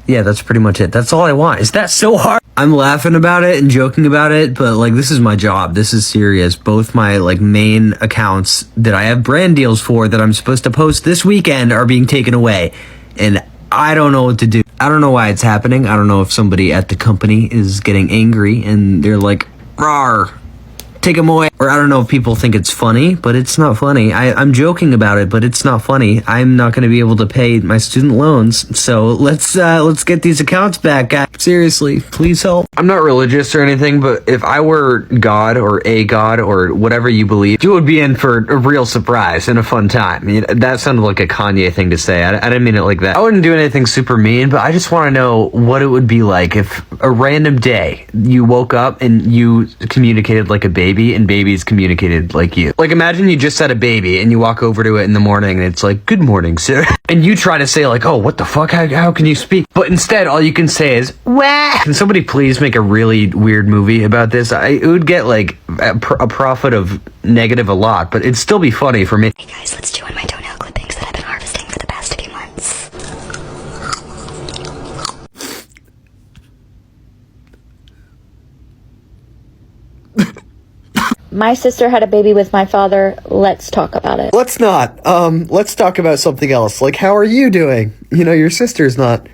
Yeah, that's pretty much it. That's all I want. Is that so hard? I'm laughing about it and joking about it, but this is my job. This is serious. Both my main accounts that I have brand deals for that I'm supposed to post this weekend are being taken away. And I don't know what to do. I don't know why it's happening. I don't know if somebody at the company is getting angry and they're like, rawr, take them away. Or I don't know if people think it's funny, but it's not funny. I'm joking about it, but it's not funny. I'm not going to be able to pay my student loans. So let's get these accounts back, guys. Seriously, please help. I'm not religious or anything, but if I were God or a God or whatever you believe, you would be in for a real surprise and a fun time. That sounded like a Kanye thing to say. I didn't mean it like that. I wouldn't do anything super mean, but I just want to know what it would be like if a random day you woke up and you communicated like a baby and babies communicated like you. Imagine you just had a baby and you walk over to it in the morning and it's like, good morning, sir. And you try to say oh, what the fuck? How can you speak? But instead, all you can say is, wah! Can somebody please make a really weird movie about this? It would get a profit of negative a lot, but it'd still be funny for me. Hey guys, let's do one of my toenail clippings that I've been harvesting for the past few months. My sister had a baby with my father. Let's talk about it. Let's not. Let's talk about something else. How are you doing? Your sister's not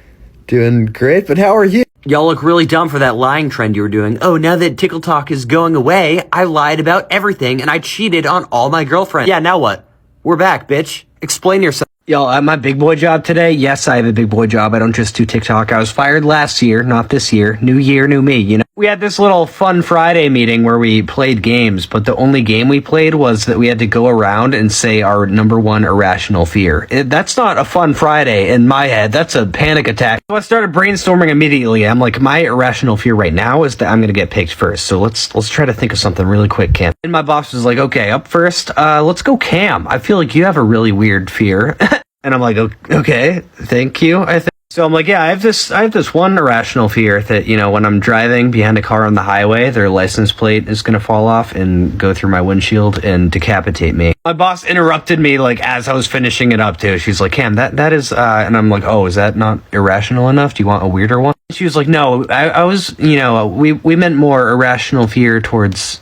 doing great, but how are you? Y'all look really dumb for that lying trend you were doing. Oh, now that Tickle Talk is going away, I lied about everything and I cheated on all my girlfriends. Yeah, now what? We're back, bitch. Explain yourself. Y'all, at my big boy job today, yes, I have a big boy job. I don't just do TikTok. I was fired last year, not this year. New year, new me, We had this little fun Friday meeting where we played games, but the only game we played was that we had to go around and say our number one irrational fear. That's not a fun Friday in my head. That's a panic attack. So I started brainstorming immediately. I'm like, my irrational fear right now is that I'm going to get picked first. So let's try to think of something really quick, Cam. And my boss was like, okay, up first, let's go Cam. I feel like you have a really weird fear. And I'm like, okay, thank you, I think. So I'm like, yeah, I have this one irrational fear that, when I'm driving behind a car on the highway, their license plate is going to fall off and go through my windshield and decapitate me. My boss interrupted me, as I was finishing it up, too. She's like, Cam, that is, and I'm like, oh, is that not irrational enough? Do you want a weirder one? She was like, no, I was, we meant more irrational fear towards,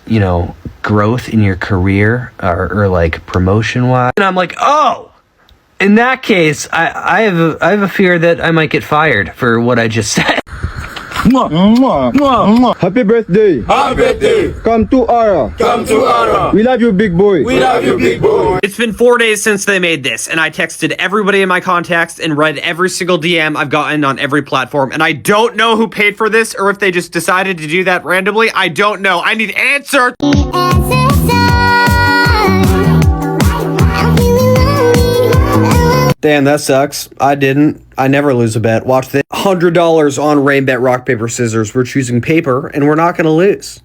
growth in your career or promotion-wise. And I'm like, oh! In that case, I have a fear that I might get fired for what I just said. Happy birthday. Happy birthday. Cam2r's. We love you, big boy. We love you, big boy. It's been 4 days since they made this, and I texted everybody in my contacts and read every single DM I've gotten on every platform, and I don't know who paid for this or if they just decided to do that randomly. I don't know. I need answers. Damn, that sucks. I didn't. I never lose a bet. Watch this. $100 on rain bet rock, paper, scissors. We're choosing paper, and we're not going to lose.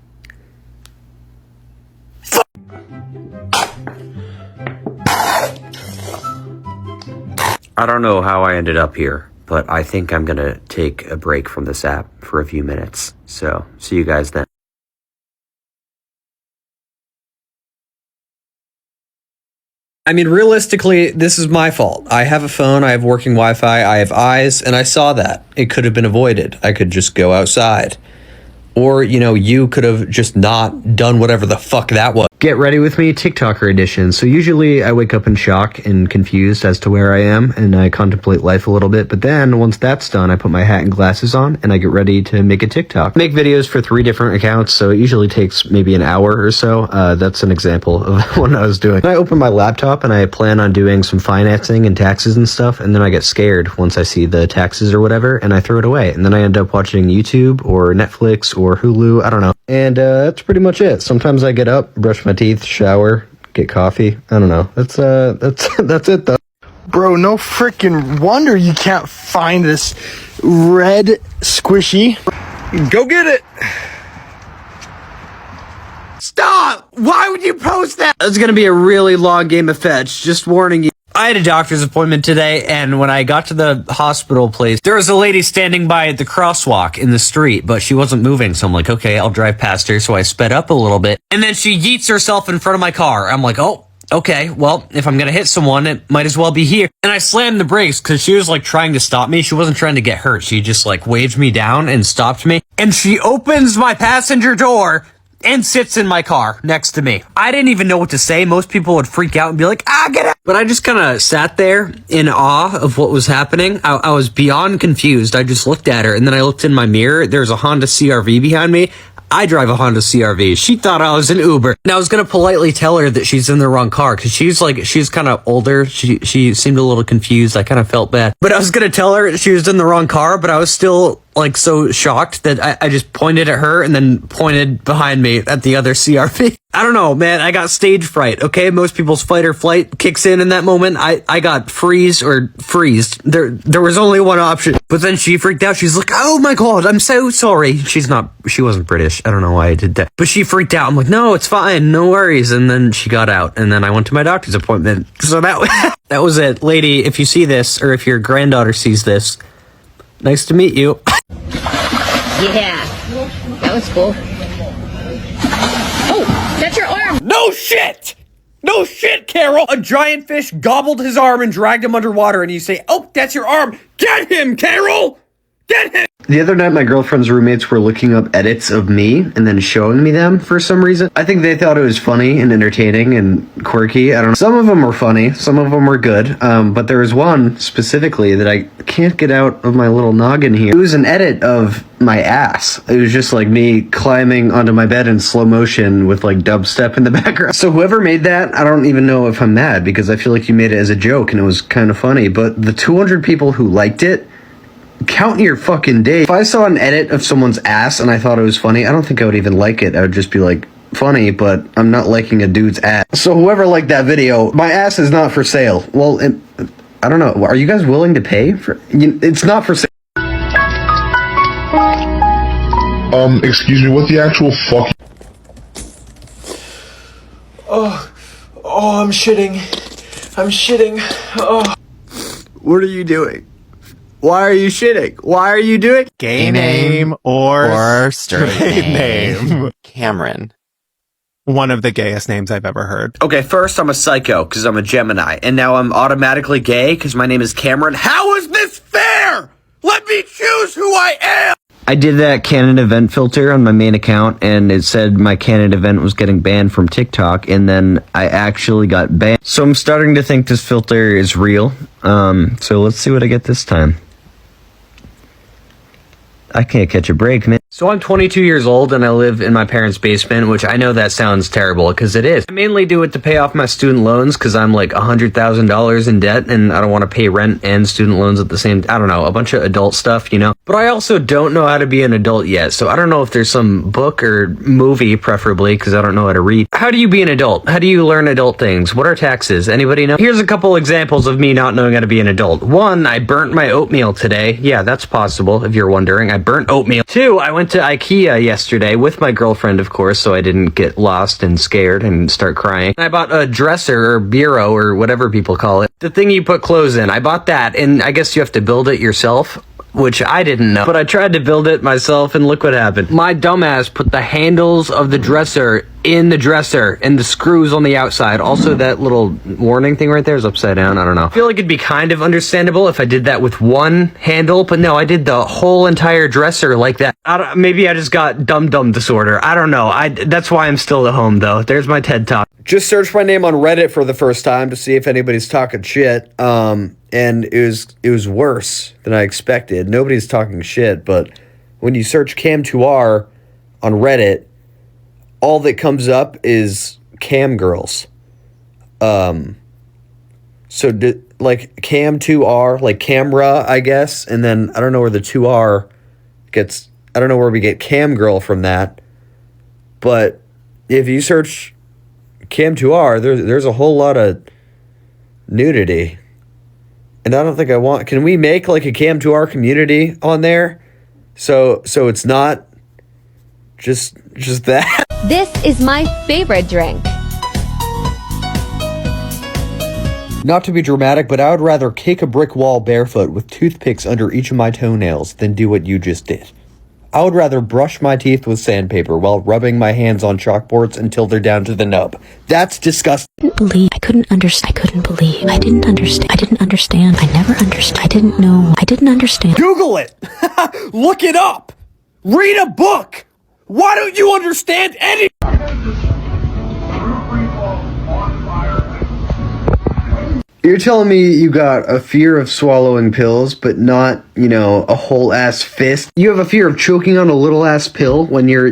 I don't know how I ended up here, but I think I'm going to take a break from this app for a few minutes. So, see you guys then. I mean, realistically, this is my fault. I have a phone, I have working Wi-Fi, I have eyes, and I saw that. It could have been avoided. I could just go outside. Or, you know, you could have just not done whatever the fuck that was. Get ready with me, TikToker edition. So usually I wake up in shock and confused as to where I am, and I contemplate life a little bit. But then once that's done, I put my hat and glasses on, and I get ready to make a TikTok. Make videos for 3 different accounts, so it usually takes maybe an hour or so. That's an example of what I was doing. I open my laptop, and I plan on doing some financing and taxes and stuff, and then I get scared once I see the taxes or whatever, and I throw it away. And then I end up watching YouTube or Netflix or Hulu, I don't know. And that's pretty much it. Sometimes I get up, brush my teeth, shower, get coffee. I don't know. That's it though. Bro, no freaking wonder you can't find this red squishy. Go get it. Stop! Why would you post that? It's gonna be a really long game of fetch, just warning you. I had a doctor's appointment today, and when I got to the hospital place, there was a lady standing by the crosswalk in the street, but she wasn't moving, so I'm like, okay, I'll drive past her, so I sped up a little bit, and then she yeets herself in front of my car. I'm like, oh, okay, well, if I'm gonna hit someone, it might as well be here. And I slammed the brakes, because she was, like, trying to stop me. She wasn't trying to get hurt. She just, like, waved me down and stopped me, and she opens my passenger door and sits in my car next to me. I didn't even know what to say. Most people would freak out and be like, get out. But I just kind of sat there in awe of what was happening. I was beyond confused. I just looked at her, and then I looked in my mirror. There's a Honda CR-V behind me. I drive a Honda CR-V. She thought I was an Uber. And I was going to politely tell her that she's in the wrong car, because she's kind of older. She seemed a little confused. I kind of felt bad. But I was going to tell her she was in the wrong car, but I was still like so shocked that I just pointed at her and then pointed behind me at the other CR-V. I don't know, man. I got stage fright, okay? Most people's fight or flight kicks in that moment. I got freezed. There was only one option. But then she freaked out. She's like, oh my God, I'm so sorry. She wasn't British. I don't know why I did that. But she freaked out. I'm like, no, it's fine. No worries. And then she got out. And then I went to my doctor's appointment. So that was it. Lady, if you see this, or if your granddaughter sees this, nice to meet you. Yeah, that was cool. Oh, that's your arm! No shit! No shit, Carol! A giant fish gobbled his arm and dragged him underwater, and you say, oh, that's your arm! Get him, Carol! Get him! The other night, my girlfriend's roommates were looking up edits of me and then showing me them for some reason. I think they thought it was funny and entertaining and quirky. I don't know. Some of them were funny. Some of them were good. But there was one specifically that I can't get out of my little noggin here. It was an edit of my ass. It was just like me climbing onto my bed in slow motion with like dubstep in the background. So whoever made that, I don't even know if I'm mad, because I feel like you made it as a joke and it was kind of funny. But the 200 people who liked it, count your fucking day. If I saw an edit of someone's ass and I thought it was funny, I don't think I would even like it. I would just be like, funny, but I'm not liking a dude's ass. So whoever liked that video, my ass is not for sale. Well, I don't know. Are you guys willing to pay for? It's not for sale. Excuse me, what the actual fuck? I'm shitting. Oh. What are you doing? Why are you shitting? Why are you doing? Gay name or straight name? Cameron. One of the gayest names I've ever heard. Okay, first I'm a psycho because I'm a Gemini, and now I'm automatically gay because my name is Cameron. How is this fair? Let me choose who I am! I did that canon event filter on my main account, and it said my canon event was getting banned from TikTok, and then I actually got banned. So I'm starting to think this filter is real. So let's see what I get this time. I can't catch a break, man. So I'm 22 years old and I live in my parents' basement, which I know that sounds terrible because it is. I mainly do it to pay off my student loans because I'm like $100,000 in debt and I don't want to pay rent and student loans at the same time. I don't know, a bunch of adult stuff, you know. But I also don't know how to be an adult yet, so I don't know if there's some book or movie, preferably, because I don't know how to read. How do you be an adult? How do you learn adult things? What are taxes? Anybody know? Here's a couple examples of me not knowing how to be an adult. 1, I burnt my oatmeal today. Yeah, that's possible, if you're wondering. I burnt oatmeal. 2, I went to IKEA yesterday with my girlfriend, of course, so I didn't get lost and scared and start crying. I bought a dresser or bureau or whatever people call it. The thing you put clothes in. I bought that, and I guess you have to build it yourself, which I didn't know. But I tried to build it myself, and look what happened. My dumbass put the handles of the dresser in the dresser and the screws on the outside. Also, that little warning thing right there is upside down. I don't know. I feel like it'd be kind of understandable if I did that with one handle, but no, I did the whole entire dresser like that. Maybe I just got dum-dum disorder. I don't know. That's why I'm still at home, though. There's my TED Talk. Just searched my name on Reddit for the first time to see if anybody's talking shit. And it was worse than I expected. Nobody's talking shit, but when you search Cam2r on Reddit, all that comes up is cam girls. So like Cam2r, like camera, I guess, and then I don't know where the 2r gets. I don't know where we get cam girl from that. But if you search Cam2r, there's a whole lot of nudity. And I don't think I want... Can we make like a Cam2r community on there? So it's not just that. This is my favorite drink. Not to be dramatic, but I would rather kick a brick wall barefoot with toothpicks under each of my toenails than do what you just did. I would rather brush my teeth with sandpaper while rubbing my hands on chalkboards until they're down to the nub. That's disgusting. I couldn't understand. I couldn't believe. I didn't understand. I didn't understand. I never understood. I didn't know. I didn't understand. Google it! Look it up! Read a book! Why don't you understand any... You're telling me you got a fear of swallowing pills, but not, a whole-ass fist? You have a fear of choking on a little-ass pill when you're,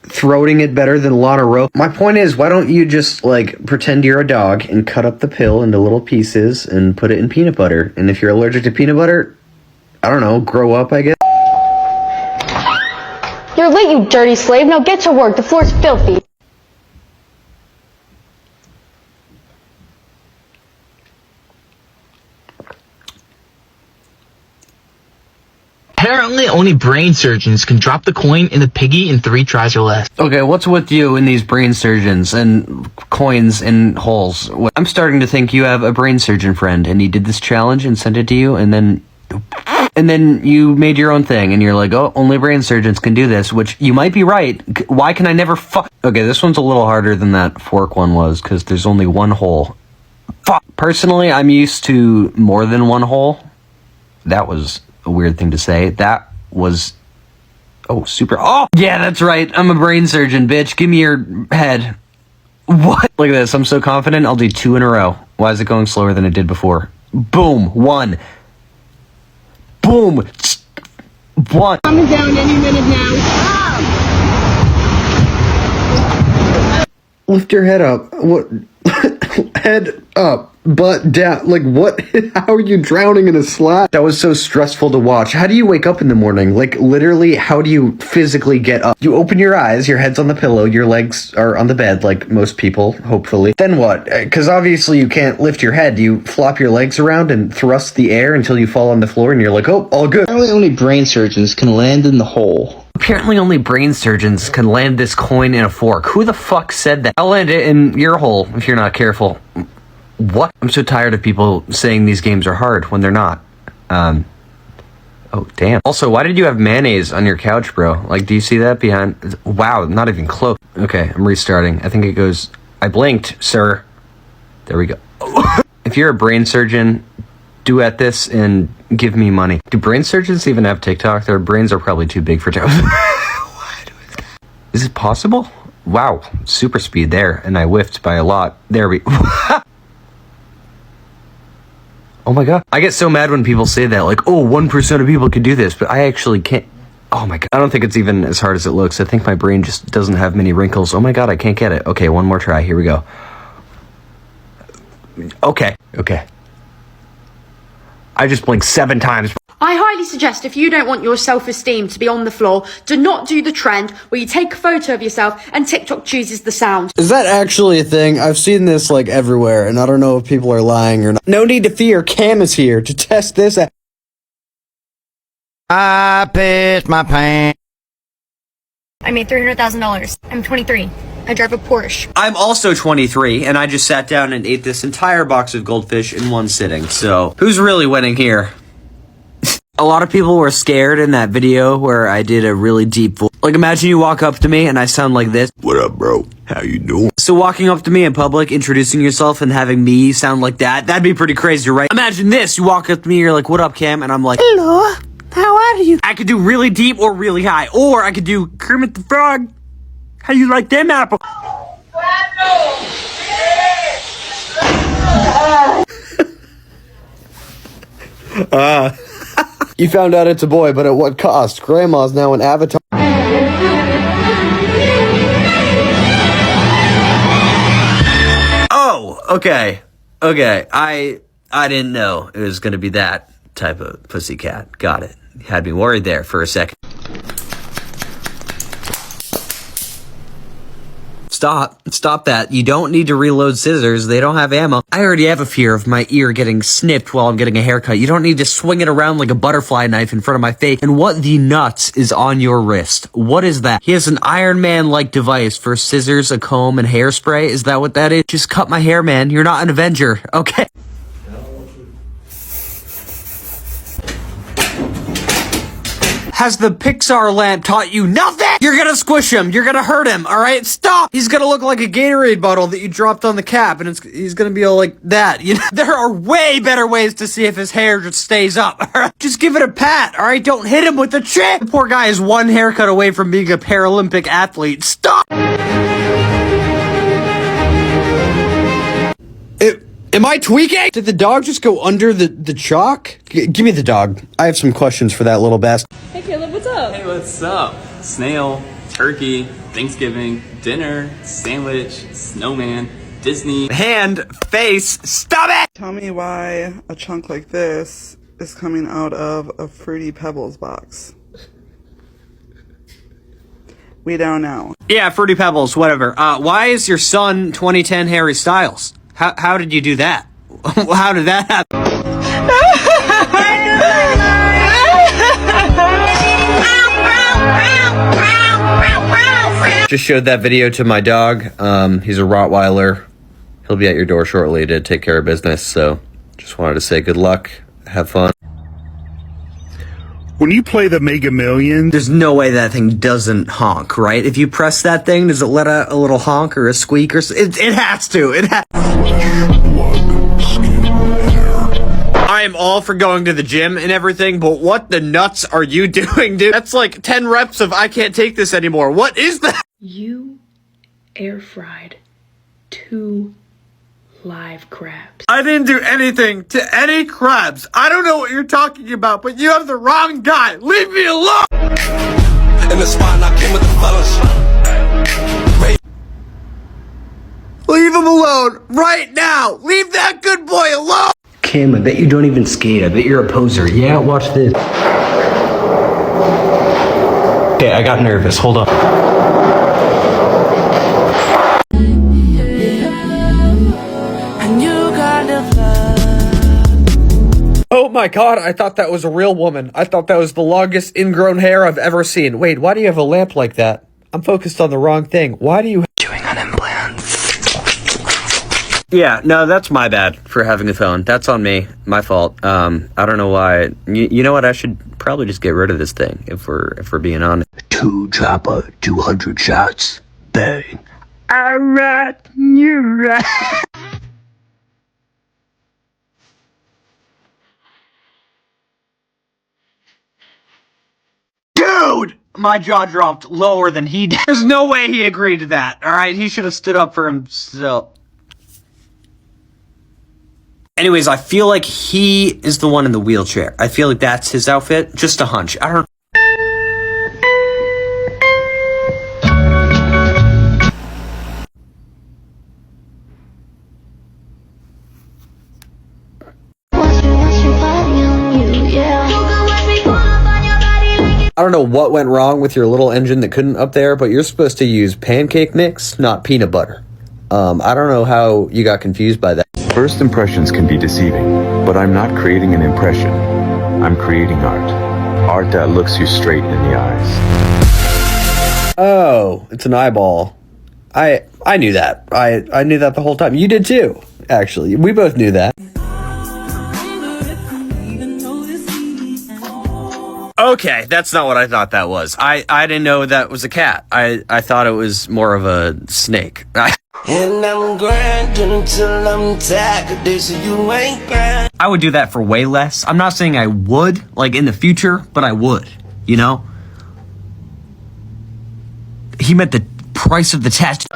throating it better than Lana Rowe? My point is, why don't you just, pretend you're a dog and cut up the pill into little pieces and put it in peanut butter? And if you're allergic to peanut butter, I don't know, grow up, I guess? You're late, you dirty slave. Now get to work. The floor's filthy. Apparently, only brain surgeons can drop the coin in the piggy in 3 tries or less. Okay, what's with you and these brain surgeons and coins in holes? I'm starting to think you have a brain surgeon friend, and he did this challenge and sent it to you, and then you made your own thing, and you're like, oh, only brain surgeons can do this, which you might be right. Why can I never fuck? Okay, this one's a little harder than that fork one was, because there's only one hole. Fuck. Personally, I'm used to more than one hole. That was a weird thing to say. That was... Oh, super... Oh! Yeah, that's right. I'm a brain surgeon, bitch. Give me your head. What? Look at this. I'm so confident. I'll do 2 in a row. Why is it going slower than it did before? Boom. 1. Boom. 1. Coming down any minute now. Lift your head up. What? Head up. Butt down. Like, what? How are you drowning in a slap? That was so stressful to watch. How do you wake up in the morning? Like, literally, how do you physically get up? You open your eyes, your head's on the pillow, your legs are on the bed, like most people, hopefully. Then what? Because obviously you can't lift your head. You flop your legs around and thrust the air until you fall on the floor and you're like, oh, all good. Apparently, only brain surgeons can land in the hole. Apparently only brain surgeons can land this coin in a fork. Who the fuck said that? I'll land it in your hole if you're not careful. What? I'm so tired of people saying these games are hard when they're not. Oh, damn. Also, why did you have mayonnaise on your couch, bro? Like, do you see that behind? Wow, not even close. Okay, I'm restarting. I think it goes... I blinked, sir. There we go. If you're a brain surgeon, duet this and give me money. Do brain surgeons even have TikTok? Their brains are probably too big for TikTok. Is it possible? Wow, super speed there, and I whiffed by a lot. There we... Oh my god. I get so mad when people say that, like, oh, 1% of people can do this, but I actually can't. Oh my god. I don't think it's even as hard as it looks. I think my brain just doesn't have many wrinkles. Oh my god, I can't get it. Okay, one more try. Here we go. Okay. I just blinked 7 times. I highly suggest if you don't want your self-esteem to be on the floor, do not do the trend where you take a photo of yourself and TikTok chooses the sound. Is that actually a thing? I've seen this like everywhere, and I don't know if people are lying or not. No need to fear, Cam is here to test this out. I pissed my pants. I made $300,000. I'm 23. I drive a Porsche. I'm also 23, and I just sat down and ate this entire box of goldfish in one sitting, so who's really winning here? A lot of people were scared in that video where I did a really deep voice. Like, imagine you walk up to me and I sound like this. What up, bro? How you doing? So walking up to me in public, introducing yourself and having me sound like that'd be pretty crazy, right? Imagine this. You walk up to me, you're like, what up, Cam? And I'm like, hello, how are you? I could do really deep or really high. Or I could do Kermit the Frog. How you like them apples? You found out it's a boy, but at what cost? Grandma's now an avatar. Oh, okay. I didn't know it was gonna be that type of pussycat. Got it. Had me worried there for a second. Stop that. You don't need to reload scissors. They don't have ammo. I already have a fear of my ear getting snipped while I'm getting a haircut. You don't need to swing it around like a butterfly knife in front of my face. And what the nuts is on your wrist? What is that? He has an Iron Man-like device for scissors, a comb, and hairspray. Is that what that is? Just cut my hair, man. You're not an Avenger. Okay. Has the Pixar lamp taught you nothing? You're gonna squish him. You're gonna hurt him. All right, stop. He's gonna look like a Gatorade bottle that you dropped on the cap, and he's gonna be all like that. You know, there are way better ways to see if his hair just stays up. All right? Just give it a pat. All right, don't hit him with the chin. The poor guy is one haircut away from being a Paralympic athlete. Stop. Am I tweaking? Did the dog just go under the chalk? Give me the dog. I have some questions for that little bastard. Hey Caleb, what's up? Hey, what's up? Snail, turkey, Thanksgiving, dinner, sandwich, snowman, Disney. Hand, face, stop it! Tell me why a chunk like this is coming out of a Fruity Pebbles box. We don't know. Yeah, Fruity Pebbles, whatever. Why is your son 2010 Harry Styles? How did you do that? How did that happen? Just showed that video to my dog. He's a Rottweiler. He'll be at your door shortly to take care of business. So just wanted to say good luck. Have fun. When you play the Mega Millions, there's no way that thing doesn't honk, right? If you press that thing, does it let a little honk or a squeak or it has to. I am all for going to the gym and everything, but what the nuts are you doing, dude? That's like 10 reps of I can't take this anymore. What is that? You air fried 2 live crabs. I didn't do anything to any crabs. I don't know what you're talking about, but you have the wrong guy. Leave me alone. In the spot, I came with the fellas. Leave him alone right now. Leave that good boy alone. Cam, I bet you don't even skate. I bet you're a poser. Yeah, watch this. Okay, I got nervous. Hold on. Oh my god, I thought that was a real woman. I thought that was the longest ingrown hair I've ever seen. Wait, why do you have a lamp like that? I'm focused on the wrong thing. Why do you... Chewing on implants. Yeah, no, that's my bad for having a phone. That's on me. My fault. I don't know why. You know what? I should probably just get rid of this thing if we're being honest. 2 chopper, 200 shots. Bang. Alright, you're right. Dude! My jaw dropped lower than he did. There's no way he agreed to that, alright? He should have stood up for himself. Anyways, I feel like he is the one in the wheelchair. I feel like that's his outfit. Just a hunch. I don't... I don't know what went wrong with your little engine that couldn't up there, but you're supposed to use pancake mix, not peanut butter. I don't know how you got confused by that. First impressions can be deceiving, but I'm not creating an impression. I'm creating art. Art that looks you straight in the eyes. Oh, it's an eyeball. I knew that. I knew that the whole time. You did too, actually. We both knew that. Okay, that's not what I thought that was. I didn't know that was a cat. I thought it was more of a snake. And I'm grinding until I'm tired. They say you ain't grind. I would do that for way less. I'm not saying I would, like in the future, but I would, you know? He meant the price of the test.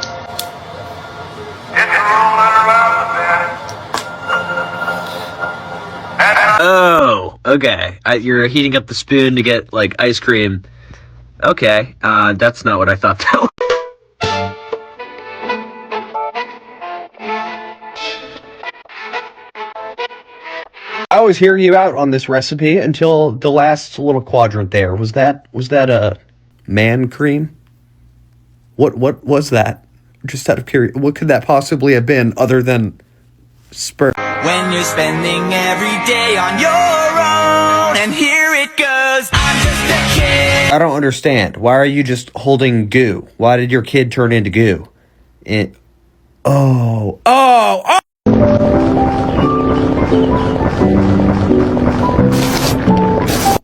Oh, okay. You're heating up the spoon to get, like, ice cream. Okay, that's not what I thought that was. I always hear you out on this recipe until the last little quadrant there. Was that a man cream? What was that? Just out of curiosity, what could that possibly have been other than sperm? When you're spending every day on your own, and here it goes, I'm just a kid. I don't understand. Why are you just holding goo? Why did your kid turn into goo? Oh.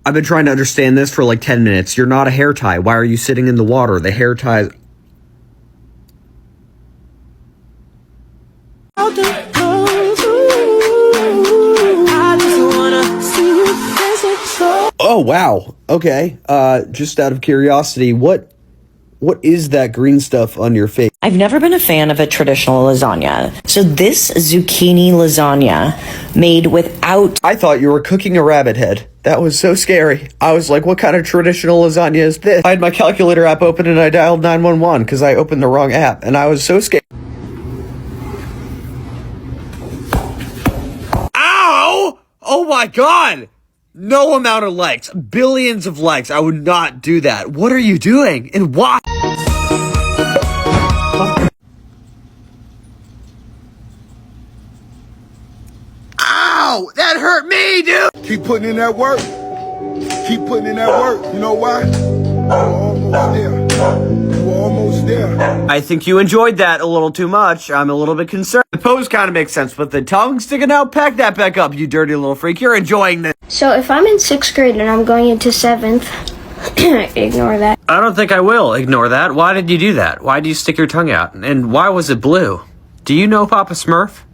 I've been trying to understand this for like 10 minutes. You're not a hair tie. Why are you sitting in the water? The hair ties. Oh, wow. Okay. Just out of curiosity, what is that green stuff on your face? I've never been a fan of a traditional lasagna. So this zucchini lasagna made without... I thought you were cooking a rabbit head. That was so scary. I was like, what kind of traditional lasagna is this? I had my calculator app open and I dialed 911 because I opened the wrong app and I was so scared. Ow! Oh my God! No amount of likes. Billions of likes. I would not do that. What are you doing? And why? Ow! That hurt me, dude! Keep putting in that work. Keep putting in that work. You know why? You're almost there. You're almost there. I think you enjoyed that a little too much. I'm a little bit concerned. The pose kind of makes sense, but the tongue sticking out, pack that back up, you dirty little freak. You're enjoying this. So if I'm in 6th grade and I'm going into 7th, ignore that. I don't think I will ignore that. Why did you do that? Why did you stick your tongue out? And why was it blue? Do you know Papa Smurf?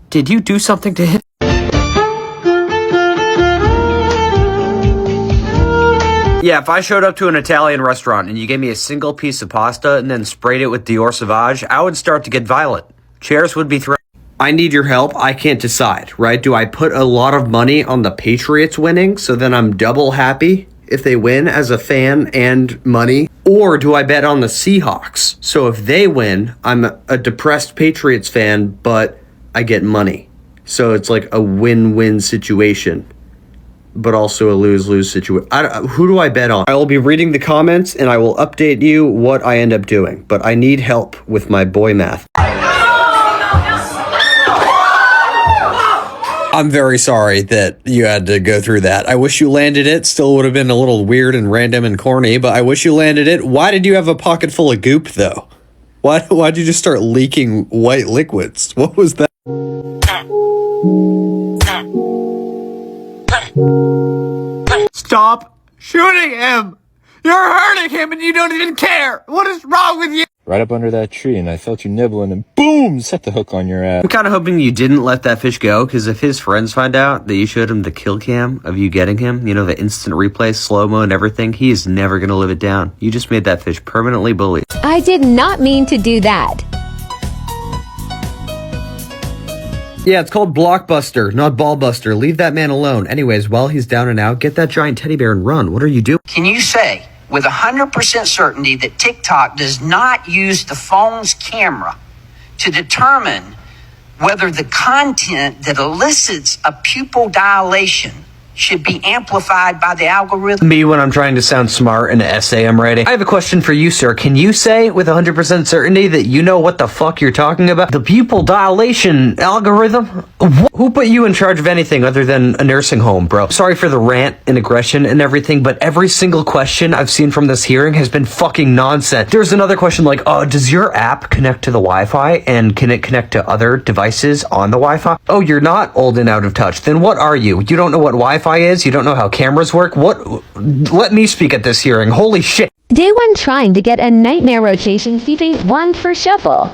Did you do something to him? Yeah, if I showed up to an Italian restaurant and you gave me a single piece of pasta and then sprayed it with Dior Sauvage, I would start to get violent. Chairs would be thrown. I need your help. I can't decide, right? Do I put a lot of money on the Patriots winning so then I'm double happy if they win as a fan and money? Or do I bet on the Seahawks? So if they win, I'm a depressed Patriots fan, but I get money. So it's like a win-win situation, but also a lose-lose situation. Who do I bet on? I will be reading the comments and I will update you what I end up doing, but I need help with my boy math. I'm very sorry that you had to go through that. I wish you landed it. Still would have been a little weird and random and corny, but I wish you landed it. Why did you have a pocket full of goop, though? Why'd you just start leaking white liquids? What was that? Stop shooting him! You're hurting him and you don't even care! What is wrong with you? Right up under that tree, and I felt you nibbling, and boom, set the hook on your ass. I'm kind of hoping you didn't let that fish go, because if his friends find out that you showed him the kill cam of you getting him, you know, the instant replay, slow-mo and everything, he is never going to live it down. You just made that fish permanently bullied. I did not mean to do that. Yeah, it's called Blockbuster, not Ballbuster. Leave that man alone. Anyways, while he's down and out, get that giant teddy bear and run. What are you doing? Can you say with 100% certainty that TikTok does not use the phone's camera to determine whether the content that elicits a pupil dilation should be amplified by the algorithm. Me when I'm trying to sound smart in an essay I'm writing. I have a question for you, sir. Can you say with 100% certainty that you know what the fuck you're talking about? The pupil dilation algorithm? Who put you in charge of anything other than a nursing home, bro? Sorry for the rant and aggression and everything, but every single question I've seen from this hearing has been fucking nonsense. There's another question like, does your app connect to the Wi-Fi, and can it connect to other devices on the Wi-Fi? Oh, you're not old and out of touch. Then what are you? You don't know what Wi-Fi is? You don't know how cameras work? What? Let me speak at this hearing. Holy shit. Day 1 trying to get a nightmare rotation feeding 1 for shuffle.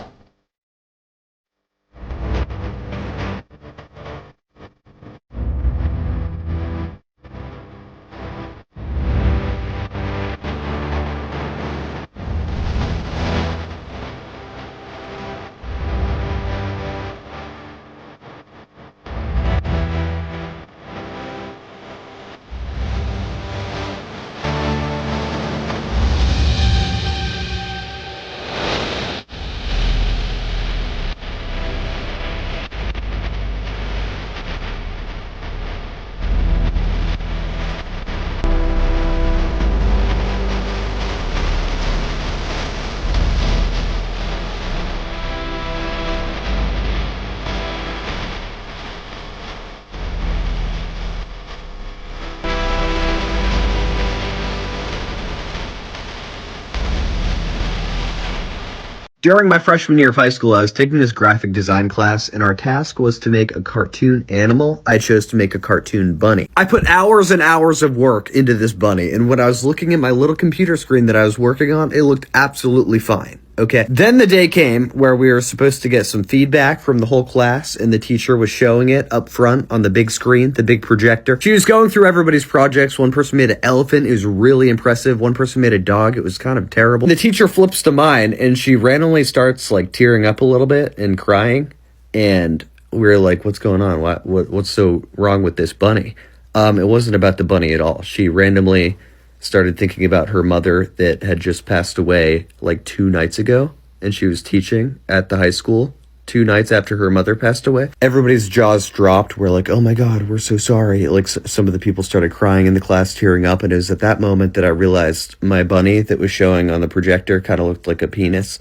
During my freshman year of high school, I was taking this graphic design class, and our task was to make a cartoon animal. I chose to make a cartoon bunny. I put hours and hours of work into this bunny, and when I was looking at my little computer screen that I was working on, it looked absolutely fine. Okay. Then the day came where we were supposed to get some feedback from the whole class, and the teacher was showing it up front on the big screen, the big projector. She was going through everybody's projects. One person made an elephant. It was really impressive. One person made a dog. It was kind of terrible. The teacher flips to mine, and she randomly starts like tearing up a little bit and crying. And we were like, what's going on? What's so wrong with this bunny? It wasn't about the bunny at all. She randomly started thinking about her mother that had just passed away like 2 nights ago, and she was teaching at the high school 2 nights after her mother passed away. Everybody's jaws dropped. We're like, oh my God, we're so sorry. Like some of the people started crying in the class, tearing up, and it was at that moment that I realized my bunny that was showing on the projector kind of looked like a penis.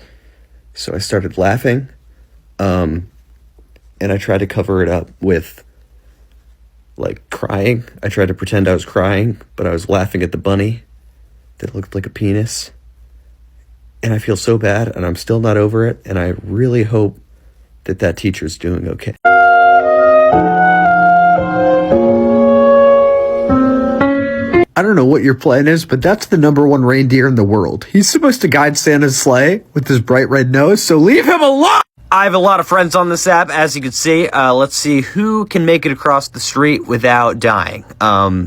So I started laughing, and I tried to cover it up with like crying. I tried to pretend I was crying, but I was laughing at the bunny that looked like a penis. And I feel so bad, and I'm still not over it, and I really hope that that teacher's doing okay. I don't know what your plan is, but that's the #1 reindeer in the world. He's supposed to guide Santa's sleigh with his bright red nose, so leave him alone! I have a lot of friends on this app, as you can see. Let's see who can make it across the street without dying.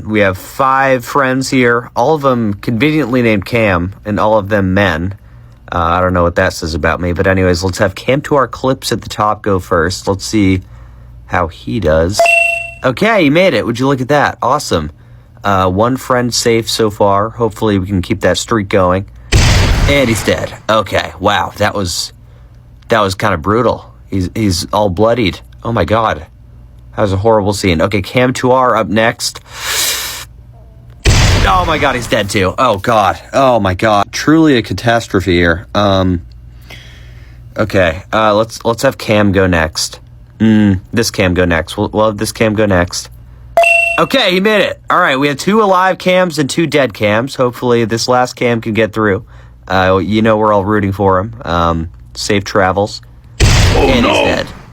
We have 5 friends here, all of them conveniently named Cam, and all of them men. I don't know what that says about me, but anyways, let's have Cam2r's clips at the top go first. Let's see how he does. Okay, he made it. Would you look at that? Awesome. 1 friend safe so far. Hopefully we can keep that streak going. And he's dead. Okay, wow, that was kind of brutal. He's all bloodied. Oh my God. That was a horrible scene. Okay, Cam2r up next. Oh my God, he's dead too. Oh God. Oh my God. Truly a catastrophe here. Okay, let's have Cam go next. This Cam go next. We'll have this Cam go next. Okay, he made it. All right, we have 2 alive Cams and 2 dead Cams. Hopefully this last Cam can get through. You know we're all rooting for him. Safe travels. Oh, and he's dead.